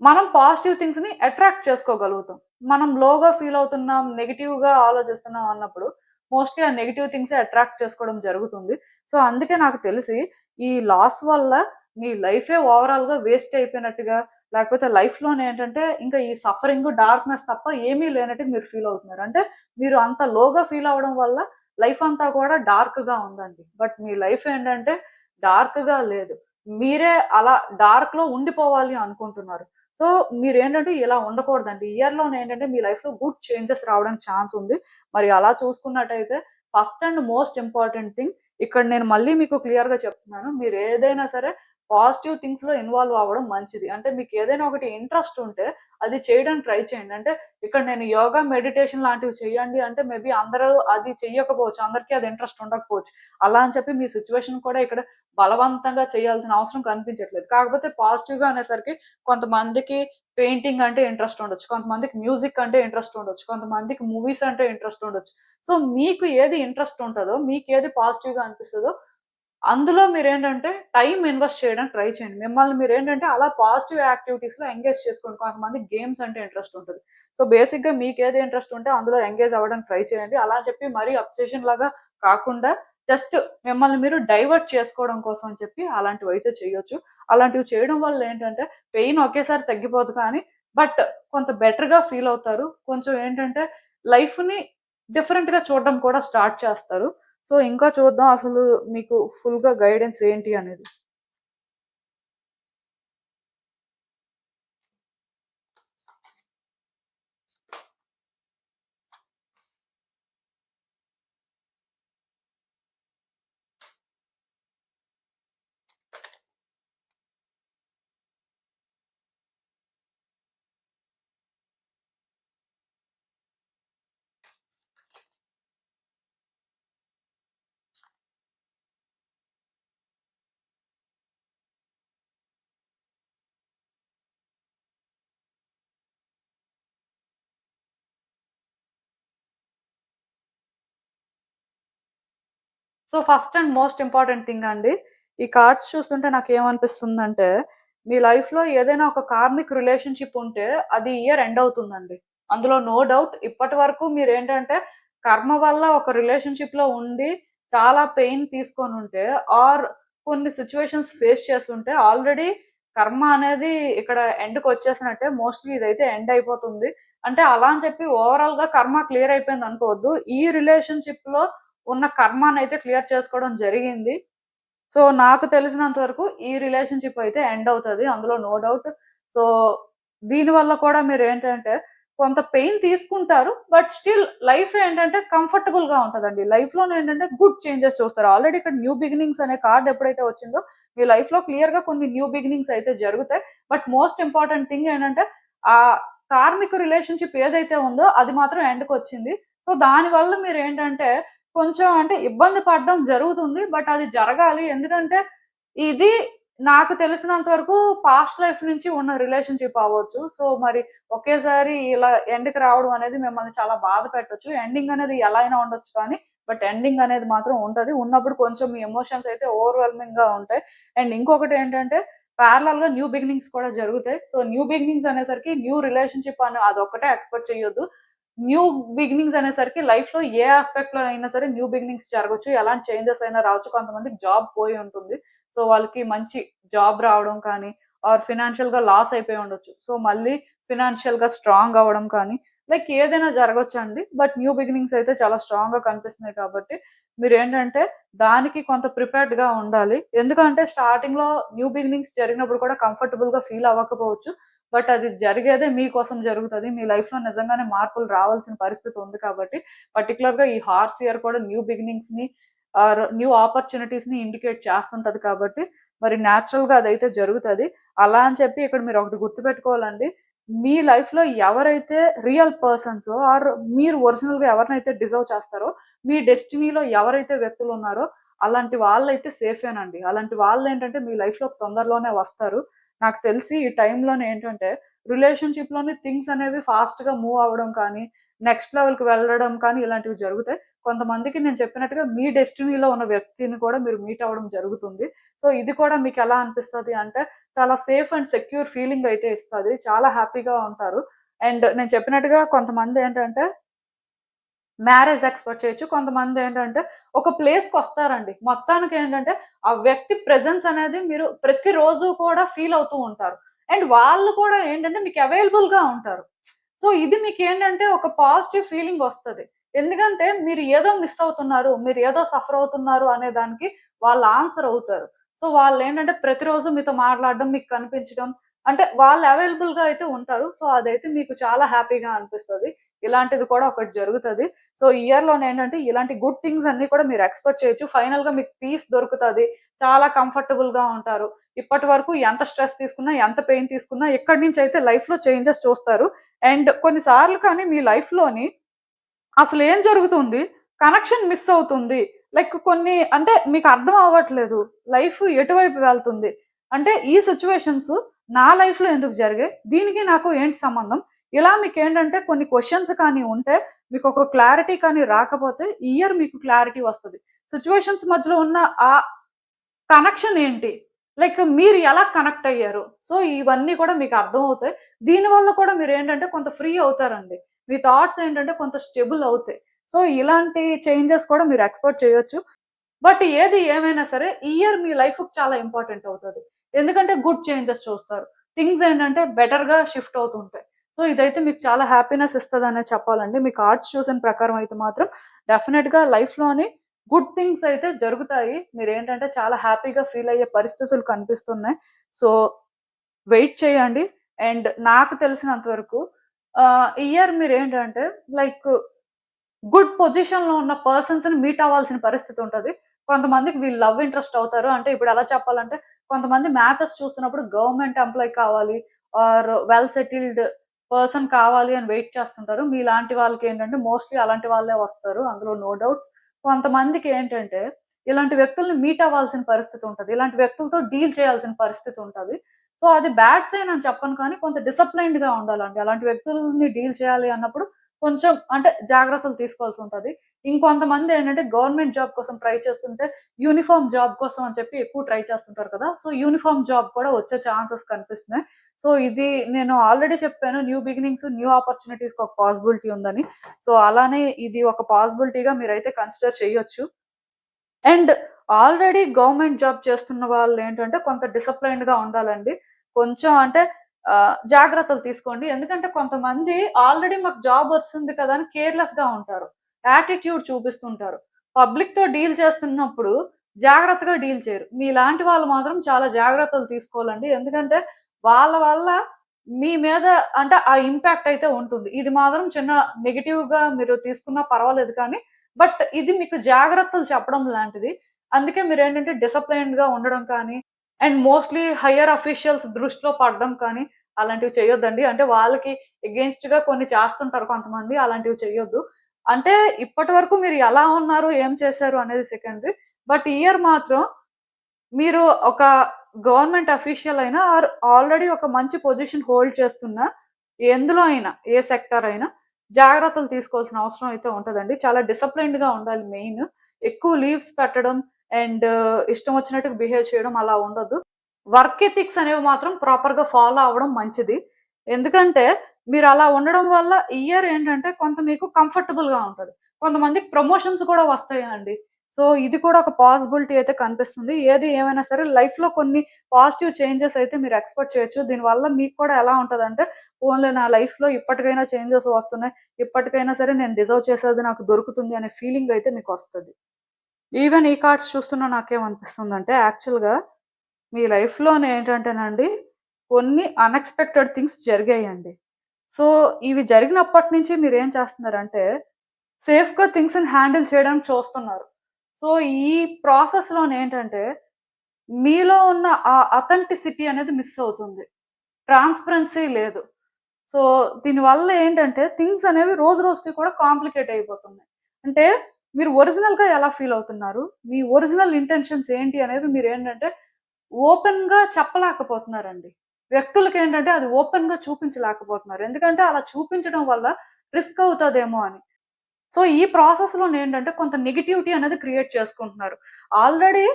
మనం పాజిటివ్ థింగ్స్‌ని అట్రాక్ట్ చేసుకోగలుగుతాం. మనం లోగా ఫీల్ అవుతున్నాం, నెగెటివ్‌గా ఆలోచిస్తున్నాం అన్నప్పుడు మోస్ట్‌లీ ఆ నెగెటివ్ థింగ్సే అట్రాక్ట్ చేసుకోవడం జరుగుతుంది. సో, అందుకే నాకు తెలిసి ఈ లాస్ వల్ల మీ లైఫే ఓవరాల్‌గా వేస్ట్ అయిపోయినట్టుగా, లేకపోతే లైఫ్‌లోనేంటంటే ఇంకా ఈ సఫరింగ్, డార్క్‌నెస్ తప్ప ఏమీ లేనట్టుగా మీరు ఫీల్ అవుతున్నారు. అంటే మీరు అంత లోగా ఫీల్ అవ్వడం వల్ల లైఫ్ అంతా కూడా డార్క్‌గా ఉందండి. బట్ మీ లైఫ్ ఏంటంటే డార్క్‌గా లేదు. మీరే అలా డార్క్‌లో ఉండిపోవాలి అనుకుంటున్నారు. సో, మీరేంటంటే ఇలా ఉండకూడదండి. ఇయర్‌లోనేంటంటే మీ లైఫ్‌లో గుడ్ చేంజెస్ రావడానికి ఛాన్స్ ఉంది. మరి అలా చూసుకున్నట్టయితే first and most important thing ఇక్కడ నేను మళ్ళీ మీకు క్లియర్‌గా చెప్తున్నాను. మీరేదైనా సరే పాజిటివ్ థింగ్స్‌లో ఇన్వాల్వ్ అవ్వడం మంచిది. అంటే మీకేదైనా ఒకటి ఇంట్రెస్ట్ ఉంటే అది చేయడానికి ట్రై చేయండి. అంటే ఇక్కడ నేను యోగా, మెడిటేషన్ లాంటివి చేయండి అంటే మేబీ అందరూ అది చెయ్యకపోవచ్చు. అందరికీ అది ఇంట్రెస్ట్ ఉండకపోవచ్చు. అలా అని చెప్పి మీ సిట్యుయేషన్ కూడా ఇక్కడ బలవంతంగా చేయాల్సిన అవసరం కనిపించట్లేదు. కాకపోతే పాజిటివ్‌గా అనేసరికి కొంతమందికి పెయింటింగ్ అంటే ఇంట్రెస్ట్ ఉండొచ్చు. కొంతమందికి మ్యూజిక్ అంటే ఇంట్రెస్ట్ ఉండొచ్చు. కొంతమందికి మూవీస్ అంటే ఇంట్రెస్ట్ ఉండొచ్చు. సో, మీకు ఏది ఇంట్రెస్ట్ ఉంటదో, మీకేది పాజిటివ్‌గా అనిపిస్తదో, అందులో మీరేంటంటే టైమ్ ఇన్వెస్ట్ చేయడానికి ట్రై చేయండి. మిమ్మల్ని మీరేంటంటే అలా పాజిటివ్ యాక్టివిటీస్‌లో ఎంగేజ్ చేసుకోండి. కొంతమందికి గేమ్స్ అంటే ఇంట్రెస్ట్ ఉంటది. సో, బేసిక్‌గా మీకేది ఇంట్రెస్ట్ ఉంటే అందులో ఎంగేజ్ అవ్వడానికి ట్రై చేయండి. అలా అని చెప్పి మరీ అబ్సెషన్ లాగా కాకుండా జస్ట్ మిమ్మల్ని మీరు డైవర్ట్ చేసుకోవడం కోసం అని చెప్పి అలాంటివైతే చేయొచ్చు. అలాంటివి చేయడం వల్ల ఏంటంటే పెయిన్ ఒకేసారి తగ్గిపోదు కానీ, బట్ కొంత బెటర్‌గా ఫీల్ అవుతారు. కొంచెం ఏంటంటే లైఫ్‌ని డిఫరెంట్‌గా చూడడం కూడా స్టార్ట్ చేస్తారు. సో, ఇంకా చూద్దాం అసలు మీకు ఫుల్‌గా గైడెన్స్ ఏంటి అనేది. So, first and most important thing అండి. ఈ కార్డ్స్ చూస్తుంటే నాకేమనిపిస్తుందంటే, మీ లైఫ్‌లో ఏదైనా ఒక కార్మిక్ రిలేషన్‌షిప్ ఉంటే, అది ఈ ఇయర్ ఎండ్ అవుతుందండి. అందులో నో డౌట్. ఇప్పటి వరకు మీరేంటంటే, కర్మ వల్ల ఒక రిలేషన్‌షిప్‌లో ఉండి, చాలా పెయిన్ తీసుకొనుంటే, ఆర్ కొన్ని సిట్యుయేషన్స్ ఫేస్ చేసుంటే, ఆల్రెడీ కర్మ అనేది ఇక్కడ ఎండ్‌కొచ్చేసినట్టే. మోస్ట్‌లీ ఇదైతే ఎండ్ అయిపోతుంది. అంటే అలా అని చెప్పి ఓవరాల్‌గా కర్మ క్లియర్ అయిపోయిందనుకోవద్దు. ఈ రిలేషన్‌షిప్‌లో ఉన్న కర్మనైతే క్లియర్ చేసుకోవడం జరిగింది. సో, నాకు తెలిసినంత వరకు ఈ రిలేషన్‌షిప్ అయితే ఎండ్ అవుతది. అందులో నో డౌట్. సో, దీనివల్ల కూడా మీరేంటంటే కొంత పెయిన్ తీసుకుంటారు. బట్ స్టిల్ లైఫ్ ఏంటంటే కంఫర్టబుల్‌గా ఉంటదండి. లైఫ్‌లోనేంటంటే గుడ్ చేంజెస్ చూస్తారు. ఆల్రెడీ ఇక్కడ న్యూ బిగినింగ్స్ అనే కార్డ్ ఎప్పుడైతే వచ్చిందో మీ లైఫ్‌లో క్లియర్‌గా కొన్ని న్యూ బిగినింగ్స్ అయితే జరుగుతాయి. బట్ మోస్ట్ ఇంపార్టెంట్ థింగ్ ఏంటంటే ఆ కార్మిక రిలేషన్‌షిప్ ఏదైతే ఉందో అది మాత్రం ఎండ్‌కొచ్చింది. సో, దానివల్ల మీరేంటంటే కొంచెం అంటే ఇబ్బంది పడడం జరుగుతుంది. బట్ అది జరగాలి. ఎందుకంటే ఇది నాకు తెలిసినంత వరకు పాస్ట్ లైఫ్ నుంచి ఉన్న రిలేషన్‌షిప్ అవ్వచ్చు. సో, మరి ఒకేసారి ఇలా ఎండ్‌కి రావడం అనేది మిమ్మల్ని చాలా బాధ పెట్టొచ్చు. ఎండింగ్ అనేది ఎలా అయినా ఉండొచ్చు కానీ, బట్ ఎండింగ్ అనేది మాత్రం ఉంటది. ఉన్నప్పుడు కొంచెం మీ ఎమోషన్స్ అయితే ఓవర్‌వెల్మింగ్‌గా ఉంటాయి. అండ్ ఇంకొకటేంటంటే ప్యారలల్‌గా న్యూ బిగినింగ్స్ కూడా జరుగుతాయి. సో, న్యూ బిగినింగ్స్ అనేసరికి న్యూ రిలేషన్‌షిప్ అని అదొక్కటే ఎక్స్‌పెక్ట్ చేయొద్దు. న్యూ బిగినింగ్స్ అనేసరికి లైఫ్‌లో ఏ యాస్పెక్ట్‌లో అయినా సరే న్యూ బిగినింగ్స్ జరగొచ్చు. ఎలాంటి చేంజెస్ అయినా రావచ్చు. కొంతమందికి జాబ్ పోయి ఉంటుంది. సో, వాళ్ళకి మంచి జాబ్ రావడం కానీ, ఆర్ ఫినాన్షియల్‌గా లాస్ అయిపోయి ఉండొచ్చు. సో, మళ్ళీ ఫినాన్షియల్‌గా స్ట్రాంగ్ అవ్వడం కానీ, లైక్ ఏదైనా జరగొచ్చండి. బట్ న్యూ బిగినింగ్స్ అయితే చాలా స్ట్రాంగ్‌గా కనిపిస్తున్నాయి కాబట్టి, మీరేంటంటే దానికి కొంత ప్రిపేర్డ్‌గా ఉండాలి. ఎందుకంటే స్టార్టింగ్‌లో న్యూ బిగినింగ్స్ జరిగినప్పుడు కూడా కంఫర్టబుల్‌గా ఫీల్ అవ్వకపోవచ్చు. బట్ అది జరిగేదే మీకోసం జరుగుతది. మీ లైఫ్‌లో నిజంగానే మార్పులు రావాల్సిన పరిస్థితి ఉంది కాబట్టి, పర్టిక్యులర్‌గా ఈ హార్స్ ఇయర్ కూడా న్యూ బిగినింగ్స్‌ని ఆర్ న్యూ ఆపర్చునిటీస్‌ని ఇండికేట్ చేస్తుంటది కాబట్టి, మరి నేచురల్‌గా అదైతే జరుగుతది. అలా అని చెప్పి ఇక్కడ మీరొకటి గుర్తుపెట్టుకోవాలండి. మీ లైఫ్‌లో ఎవరైతే రియల్ పర్సన్సో ఆర్ మీరు ఒరిజినల్‌గా ఎవరినైతే డిజర్వ్ చేస్తారో, మీ డెస్టినీలో ఎవరైతే వ్యక్తులున్నారో, అలాంటి వాళ్ళైతే సేఫేనండి. అలాంటి వాళ్ళేంటంటే మీ లైఫ్‌లోకి తొందరలోనే వస్తారు. నాకు తెలిసి ఈ టైంలోనే ఏంటంటే రిలేషన్‌షిప్‌లోని థింగ్స్ అనేవి ఫాస్ట్‌గా మూవ్ అవ్వడం కానీ, నెక్స్ట్ లెవెల్కి వెళ్ళడం కానీ ఇలాంటివి జరుగుతాయి. కొంతమందికి నేను చెప్పినట్టుగా మీ డెస్టినీలో ఉన్న వ్యక్తిని కూడా మీరు మీట్ అవ్వడం జరుగుతుంది. సో ఇది కూడా మీకు ఎలా అనిపిస్తుంది అంటే చాలా సేఫ్ అండ్ సెక్యూర్ ఫీలింగ్ అయితే ఇస్తుంది. చాలా హ్యాపీగా ఉంటారు. అండ్ నేను చెప్పినట్టుగా కొంతమంది ఏంటంటే మ్యారేజ్ ఎక్స్‌పెక్ట్ చేయొచ్చు. కొంతమంది ఏంటంటే ఒక ప్లేస్‌కొస్తారండి. మొత్తానికి ఏంటంటే ఆ వ్యక్తి ప్రెజెన్స్ అనేది మీరు ప్రతిరోజు కూడా ఫీల్ అవుతూ ఉంటారు. అండ్ వాళ్ళు కూడా ఏంటంటే మీకు అవైలబుల్‌గా ఉంటారు. సో ఇది మీకేంటంటే ఒక పాజిటివ్ ఫీలింగ్ వస్తది. ఎందుకంటే మీరు ఏదో మిస్ అవుతున్నారు, మీరు ఏదో సఫర్ అవుతున్నారు అనే దానికి వాళ్ళు ఆన్సర్ అవుతారు. సో వాళ్ళేంటంటే ప్రతిరోజు మీతో మాట్లాడడం, మీకు కనిపించడం అంటే వాళ్ళు అవైలబుల్‌గా అయితే ఉంటారు. సో అదైతే మీకు చాలా హ్యాపీగా అనిపిస్తది. ఇలాంటిది కూడా ఒకటి జరుగుతది. సో ఇయర్‌లోనేంటంటే ఇలాంటి గుడ్ థింగ్స్ అన్నీ కూడా మీరు ఎక్స్‌పెక్ట్ చేయొచ్చు. ఫైనల్‌గా మీకు పీస్ దొరుకుతది. చాలా కంఫర్టబుల్‌గా ఉంటారు. ఇప్పటి వరకు ఎంత స్ట్రెస్ తీసుకున్నా, ఎంత పెయిన్ తీసుకున్నా ఇక్కడి నుంచయితే లైఫ్‌లో చేంజెస్ చూస్తారు. అండ్ కొన్ని సార్లు కానీ మీ లైఫ్‌లోని అసలేం జరుగుతుంది? కనెక్షన్ మిస్ అవుతుంది. లైక్ కొన్ని అంటే మీకు అర్థం అవ్వట్లేదు. లైఫ్ ఎటువైపు వెళ్తుంది? అంటే ఈ సిట్యుయేషన్స్ నా లైఫ్‌లో ఎందుకు జరిగాయి? దీనికి నాకు ఏంటి సంబంధం? ఇలా మీకేంటంటే కొన్ని క్వెషన్స్ కానీ ఉంటే మీకొక క్లారిటీ కానీ రాకపోతే ఈ ఇయర్ మీకు క్లారిటీ వస్తది. సిట్యుయేషన్స్ మధ్యలో ఉన్న ఆ కనెక్షన్ ఏంటి? లైక్ మీరు ఎలా కనెక్ట్ అయ్యారు? సో, ఇవన్నీ కూడా మీకు అర్థమవుతాయి. దీనివల్ల కూడా మీరేంటంటే కొంత ఫ్రీ అవుతారండి. మీ థాట్స్ ఏంటంటే కొంత స్టెబుల్ అవుతాయి. సో, ఇలాంటి చేంజెస్ కూడా మీరు ఎక్స్‌పెక్ట్ చేయొచ్చు. బట్ ఏది ఏమైనా సరే ఈ ఇయర్ మీ లైఫ్‌కి చాలా ఇంపార్టెంట్ అవుతది. ఎందుకంటే గుడ్ చేంజెస్ చూస్తారు. థింగ్స్ ఏంటంటే బెటర్‌గా షిఫ్ట్ అవుతుంటాయి. సో, ఇదైతే మీకు చాలా హ్యాపీనెస్ ఇస్తదనే చెప్పాలండి. మీ కార్డ్స్ చూసిన ప్రకారం అయితే మాత్రం డెఫినిట్‌గా లైఫ్‌లోని గుడ్ థింగ్స్ అయితే జరుగుతాయి. మీరేంటంటే చాలా హ్యాపీగా ఫీల్ అయ్యే పరిస్థితులు కనిపిస్తున్నాయి. సో, వెయిట్ చేయండి. అండ్ నాకు తెలిసినంత వరకు ఈ ఇయర్ మీరేంటంటే లైక్ గుడ్ పొజిషన్‌లో ఉన్న పర్సన్స్‌ని మీట్ అవ్వాల్సిన పరిస్థితి ఉంటది. కొంతమందికి వీళ్ళు లవ్ ఇంట్రెస్ట్ అవుతారు. అంటే ఇప్పుడు ఎలా చెప్పాలంటే కొంతమంది మ్యాచెస్ చూస్తున్నప్పుడు గవర్నమెంట్ ఎంప్లాయీ కావాలి ఆర్ వెల్ సెటిల్డ్ పర్సన్ కావాలి అని వెయిట్ చేస్తుంటారు. మీలాంటి వాళ్ళకేంటంటే మోస్ట్‌లీ అలాంటి వాళ్ళే వస్తారు. అందులో నో డౌట్. కొంతమందికి ఏంటంటే ఇలాంటి వ్యక్తుల్ని మీట్ అవ్వాల్సిన పరిస్థితి ఉంటది. ఇలాంటి వ్యక్తులతో డీల్ చేయాల్సిన పరిస్థితి ఉంటది. సో, అది బ్యాడ్ సైన్ అని చెప్పను కానీ కొంత డిసిప్లైన్డ్‌గా ఉండాలండి. అలాంటి వ్యక్తుల్ని డీల్ చేయాలి అన్నప్పుడు కొంచెం అంటే జాగ్రత్తలు తీసుకోవాల్సుంటది. ఇంకొంతమందేంటంటే గవర్నమెంట్ జాబ్ కోసం ట్రై చేస్తుంటే, యూనిఫార్మ్ జాబ్ కోసం అని చెప్పి ఎక్కువ ట్రై చేస్తుంటారు కదా! సో, యూనిఫార్మ్ జాబ్ కూడా వచ్చే ఛాన్సెస్ కనిపిస్తున్నాయి. సో, ఇది నేను ఆల్రెడీ చెప్పాను. న్యూ బిగినింగ్స్, న్యూ ఆపర్చునిటీస్‌కి ఒక పాసిబిలిటీ ఉందని. సో, అలానే ఇది ఒక పాసిబిలిటీగా మీరైతే కన్సిడర్ చేయొచ్చు. అండ్ ఆల్రెడీ గవర్నమెంట్ జాబ్ చేస్తున్న వాళ్ళేంటంటే కొంత డిసిప్లైన్డ్‌గా ఉండాలండి. కొంచెం అంటే జాగ్రత్తలు తీసుకోండి. ఎందుకంటే కొంతమంది ఆల్రెడీ మాకు జాబ్ వచ్చింది కదా! అని కేర్‌లెస్‌గా ఉంటారు. యాటిట్యూడ్ చూపిస్తుంటారు. పబ్లిక్‌తో డీల్ చేస్తున్నప్పుడు జాగ్రత్తగా డీల్ చేయరు. మీలాంటి వాళ్ళు మాత్రం చాలా జాగ్రత్తలు తీసుకోవాలండి. ఎందుకంటే వాళ్ళ వల్ల మీ మీద అంటే ఆ ఇంపాక్ట్ అయితే ఉంటుంది. ఇది మాత్రం చిన్న నెగెటివ్‌గా మీరు తీసుకున్నా పర్వాలేదు కానీ బట్ ఇది మీకు జాగ్రత్తలు చెప్పడం లాంటిది. అందుకే మీరేంటంటే డిసిప్లైన్డ్‌గా ఉండడం కానీ, అండ్ మోస్ట్‌లీ హైయర్ అఫీషియల్స్ దృష్టిలో పడడం కానీ, అలాంటివి చేయొద్దండి. అంటే వాళ్ళకి ఎగెయిన్స్ట్‌గా కొన్ని చేస్తుంటారు కొంతమంది. అలాంటివి చేయొద్దు. అంటే ఇప్పటి వరకు మీరు ఎలా ఉన్నారు, ఏం చేశారు అనేది సెకండరీ. బట్ ఈ ఇయర్ మాత్రం మీరు ఒక గవర్నమెంట్ అఫీషియల్ అయినా ఆర్ ఆల్రెడీ ఒక మంచి పొజిషన్ హోల్డ్ చేస్తున్న ఎందులో అయినా, ఏ సెక్టార్ అయినా జాగ్రత్తలు తీసుకోవాల్సిన అవసరం అయితే ఉంటదండి. చాలా డిసిప్లైన్డ్‌గా ఉండాలి మెయిన్. ఎక్కువ లీవ్స్ పెట్టడం అండ్ ఇష్టం వచ్చినట్టుగా బిహేవ్ చేయడం అలా ఉండొద్దు. వర్క్ ఎథిక్స్ అనేవి మాత్రం ప్రాపర్‌గా ఫాలో అవ్వడం మంచిది. ఎందుకంటే మీరలా ఉండడం వల్ల ఈ ఇయర్ ఏంటంటే కొంత మీకు కంఫర్టబుల్‌గా ఉంటది. కొంతమందికి ప్రమోషన్స్ కూడా వస్తాయండి. సో, ఇది కూడా ఒక పాసిబిలిటీ అయితే కనిపిస్తుంది. ఏది ఏమైనా సరే లైఫ్‌లో కొన్ని పాజిటివ్ చేంజెస్ అయితే మీరు ఎక్స్‌పెక్ట్ చేయొచ్చు. దీనివల్ల మీకు కూడా ఎలా ఉంటదంటే, పోన్లే నా లైఫ్‌లో ఇప్పటికైనా చేంజెస్ వస్తున్నాయి. ఇప్పటికైనా సరే నేను డిజర్వ్ చేసేది నాకు దొరుకుతుంది అనే ఫీలింగ్ అయితే మీకొస్తది. ఈవెన్ ఈ కార్డ్స్ చూస్తున్న నాకేమనిపిస్తుందంటే యాక్చువల్‌గా మీ లైఫ్‌లోనే ఏంటంటేనండి కొన్ని అన్‌ఎక్స్‌పెక్టెడ్ థింగ్స్ జరిగాయండి. సో, ఇవి జరిగినప్పటి నుంచి మీరేం చేస్తున్నారంటే సేఫ్‌గా థింగ్స్‌ని హ్యాండిల్ చేయడానికి చూస్తున్నారు. సో, ఈ ప్రాసెస్‌లోనేంటంటే, మీలో ఉన్న ఆ అథెంటిసిటీ అనేది మిస్ అవుతుంది. ట్రాన్స్‌పరెన్సీ లేదు. సో, దీనివల్ల ఏంటంటే, థింగ్స్ అనేవి రోజు రోజుకి కూడా కాంప్లికేట్ అయిపోతున్నాయి. అంటే, మీరు ఒరిజినల్‌గా ఎలా ఫీల్ అవుతున్నారు? మీ ఒరిజినల్ ఇంటెన్షన్స్ ఏంటి అనేది మీరేంటంటే, ఓపెన్‌గా చెప్పలేకపోతున్నారండి. వ్యక్తులకేంటంటే, అది ఓపెన్‌గా చూపించలేకపోతున్నారు. ఎందుకంటే, అలా చూపించడం వల్ల రిస్క్ అవుతుందేమో అని. సో ఈ ప్రాసెస్‌లో ఏంటంటే కొంత నెగటివిటీ అనేది క్రియేట్ చేసుకుంటున్నారు. ఆల్రెడీ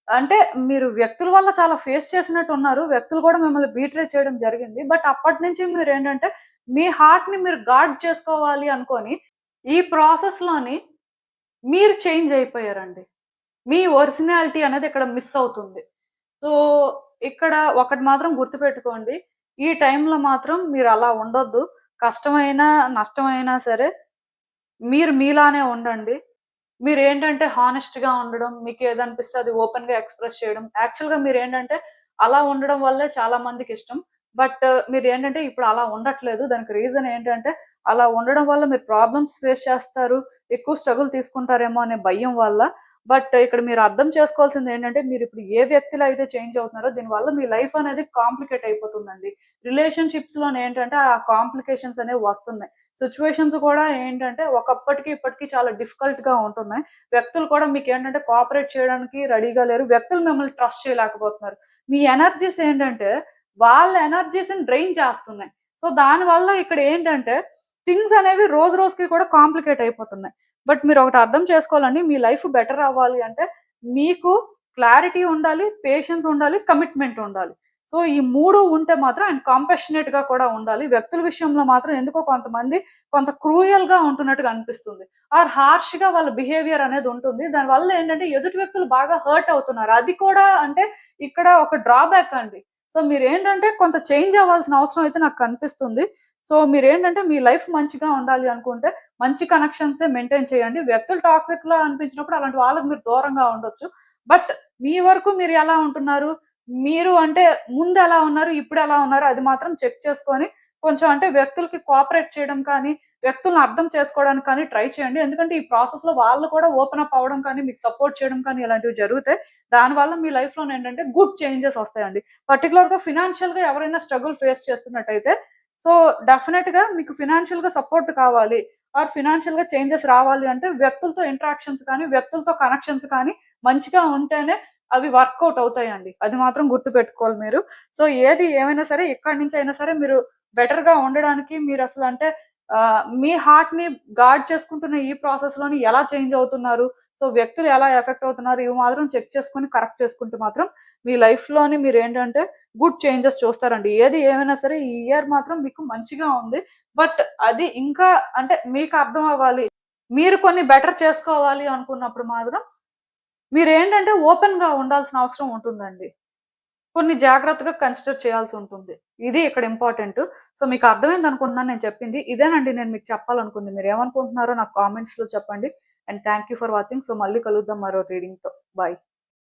అంటే మీరు వ్యక్తుల వల్ల చాలా ఫేస్ చేసినట్టు ఉన్నారు. వ్యక్తులు కూడా మిమ్మల్ని బీట్రే చేయడం జరిగింది. బట్ అప్పటినుంచి మీరేంటంటే మీ హార్ట్‌ని మీరు గార్డ్ చేసుకోవాలి అనుకోని ఈ ప్రాసెస్‌లోని మీరు చేంజ్ అయిపోయారండి. మీ ఒరిజినాలిటీ అనేది ఇక్కడ మిస్ అవుతుంది. సో, ఇక్కడ ఒకటి మాత్రం గుర్తుపెట్టుకోండి. ఈ టైంలో మాత్రం మీరలా ఉండొద్దు. కష్టమైనా, నష్టమైనా సరే మీరు మీలానే ఉండండి. మీరేంటంటే హానెస్ట్‌గా ఉండడం, మీకేదనిపిస్తే అది ఓపెన్‌గా ఎక్స్‌ప్రెస్ చేయడం. యాక్చువల్‌గా మీరేంటంటే అలా ఉండడం వల్లే చాలా మందికిష్టం. బట్ మీరేంటంటే ఇప్పుడు అలా ఉండట్లేదు. దానికి రీజన్ ఏంటంటే అలా ఉండడం వల్ల మీరు ప్రాబ్లమ్స్ ఫేస్ చేస్తారు. ఎక్కువ స్ట్రగుల్ తీసుకుంటారేమో అనే భయం వల్ల. బట్ ఇక్కడ మీరు అర్థం చేసుకోవాల్సిందేంటంటే మీరిప్పుడు ఏ వ్యక్తిలో అయితే చేంజ్ అవుతున్నారో దీనివల్ల మీ లైఫ్ అనేది కాంప్లికేట్ అయిపోతుందండి. రిలేషన్‌షిప్స్‌లోనేంటంటే ఆ కాంప్లికేషన్స్ అనేవి వస్తున్నాయి. సిట్యుయేషన్స్ కూడా ఏంటంటే ఒకప్పటికి, ఇప్పటికి చాలా డిఫికల్ట్‌గా ఉంటున్నాయి. వ్యక్తులు కూడా మీకేంటంటే కోఆపరేట్ చేయడానికి రెడీగా లేరు. వ్యక్తులు మిమ్మల్ని ట్రస్ట్ చేయలేకపోతున్నారు. మీ ఎనర్జీస్ ఏంటంటే వాళ్ళ ఎనర్జీస్‌ని డ్రైన్ చేస్తున్నాయి. సో, దానివల్ల ఇక్కడ ఏంటంటే థింగ్స్ అనేవి రోజు రోజుకి కూడా కాంప్లికేట్ అయిపోతున్నాయి. బట్ మీరొకటి అర్థం చేసుకోవాలండి. మీ లైఫ్ బెటర్ అవ్వాలి అంటే మీకు క్లారిటీ ఉండాలి, పేషెన్స్ ఉండాలి, కమిట్మెంట్ ఉండాలి. సో, ఈ 3 ఉంటే మాత్రం అండ్ కంపాషనేట్‌గా కూడా ఉండాలి. వ్యక్తుల విషయంలో మాత్రం ఎందుకో కొంతమంది కొంత క్రూయల్‌గా ఉంటున్నట్టుగా అనిపిస్తుంది. ఆర్ హార్ష్‌గా వాళ్ళ బిహేవియర్ అనేది ఉంటుంది. దానివల్ల ఏంటంటే ఎదుటి వ్యక్తులు బాగా హర్ట్ అవుతున్నారు. అది కూడా అంటే ఇక్కడ ఒక డ్రాబ్యాక్ అండి. సో, మీరేంటంటే కొంత చేంజ్ అవ్వాల్సిన అవసరం అయితే నాకు కనిపిస్తుంది. సో, మీరేంటంటే మీ లైఫ్ మంచిగా ఉండాలి అనుకుంటే మంచి కనెక్షన్సే మెయింటైన్ చేయండి. వ్యక్తులు టాక్సిక్‌లా అనిపించినప్పుడు అలాంటి వాళ్ళకి మీరు దూరంగా ఉండొచ్చు. బట్ మీ వరకు మీరు ఎలా ఉంటున్నారు? మీరు అంటే ముందెలా ఉన్నారు? ఇప్పుడెలా ఉన్నారు? అది మాత్రం చెక్ చేసుకొని కొంచెం అంటే వ్యక్తులకి కోఆపరేట్ చేయడం కానీ, వ్యక్తులను అర్థం చేసుకోవడానికి కానీ ట్రై చేయండి. ఎందుకంటే ఈ ప్రాసెస్‌లో వాళ్ళు కూడా ఓపెన్ అప్ అవ్వడం కానీ, మీకు సపోర్ట్ చేయడం కానీ ఇలాంటివి జరుగుతాయి. దానివల్ల మీ లైఫ్‌లోనేంటంటే గుడ్ చేంజెస్ వస్తాయండి. పర్టిక్యులర్‌గా ఫినాన్షియల్‌గా ఎవరైనా స్ట్రగుల్ ఫేస్ చేస్తున్నట్టయితే సో, డెఫినెట్‌గా మీకు ఫినాన్షియల్‌గా సపోర్ట్ కావాలి ఆర్ ఫినాన్షియల్‌గా చేంజెస్ రావాలి అంటే వ్యక్తులతో ఇంటరాక్షన్స్ కానీ, వ్యక్తులతో కనెక్షన్స్ కానీ మంచిగా ఉంటేనే అవి వర్కౌట్ అవుతాయండి. అది మాత్రం గుర్తుపెట్టుకోవాలి మీరు. సో, ఏది ఏమైనా సరే ఎక్కడి నుంచైనా సరే మీరు బెటర్‌గా ఉండడానికి మీరసలు అంటే మీ హార్ట్‌ని గార్డ్ చేసుకుంటున్న ఈ ప్రాసెస్‌లోని ఎలా చేంజ్ అవుతున్నారు? సో, వ్యక్తులు ఎలా ఎఫెక్ట్ అవుతున్నారు? ఇవి మాత్రం చెక్ చేసుకొని కరెక్ట్ చేసుకుంటే మాత్రం మీ లైఫ్‌లోని మీరేంటంటే గుడ్ చేంజెస్ చూస్తారండి. ఏది ఏమైనా సరే ఈ ఇయర్ మాత్రం మీకు మంచిగా ఉంది. బట్ అది ఇంకా అంటే మీకు అర్థం అవ్వాలి. మీరు కొన్ని బెటర్ చేసుకోవాలి అనుకున్నప్పుడు మాత్రం మీరేంటంటే ఓపెన్‌గా ఉండాల్సిన అవసరం ఉంటుందండి. కొన్ని జాగ్రత్తగా కన్సిడర్ చేయాల్సుంటుంది. ఇది ఇక్కడ ఇంపార్టెంటు. సో, మీకు అర్థమైందనుకుంటున్నాను నేను చెప్పింది. ఇదేనండి నేను మీకు చెప్పాలనుకుంది. మీరేమనుకుంటున్నారో నాకు కామెంట్స్‌లో చెప్పండి. And thank you for watching. So, మళ్ళీ కలుద్దాం మరో రీడింగ్‌తో. బై.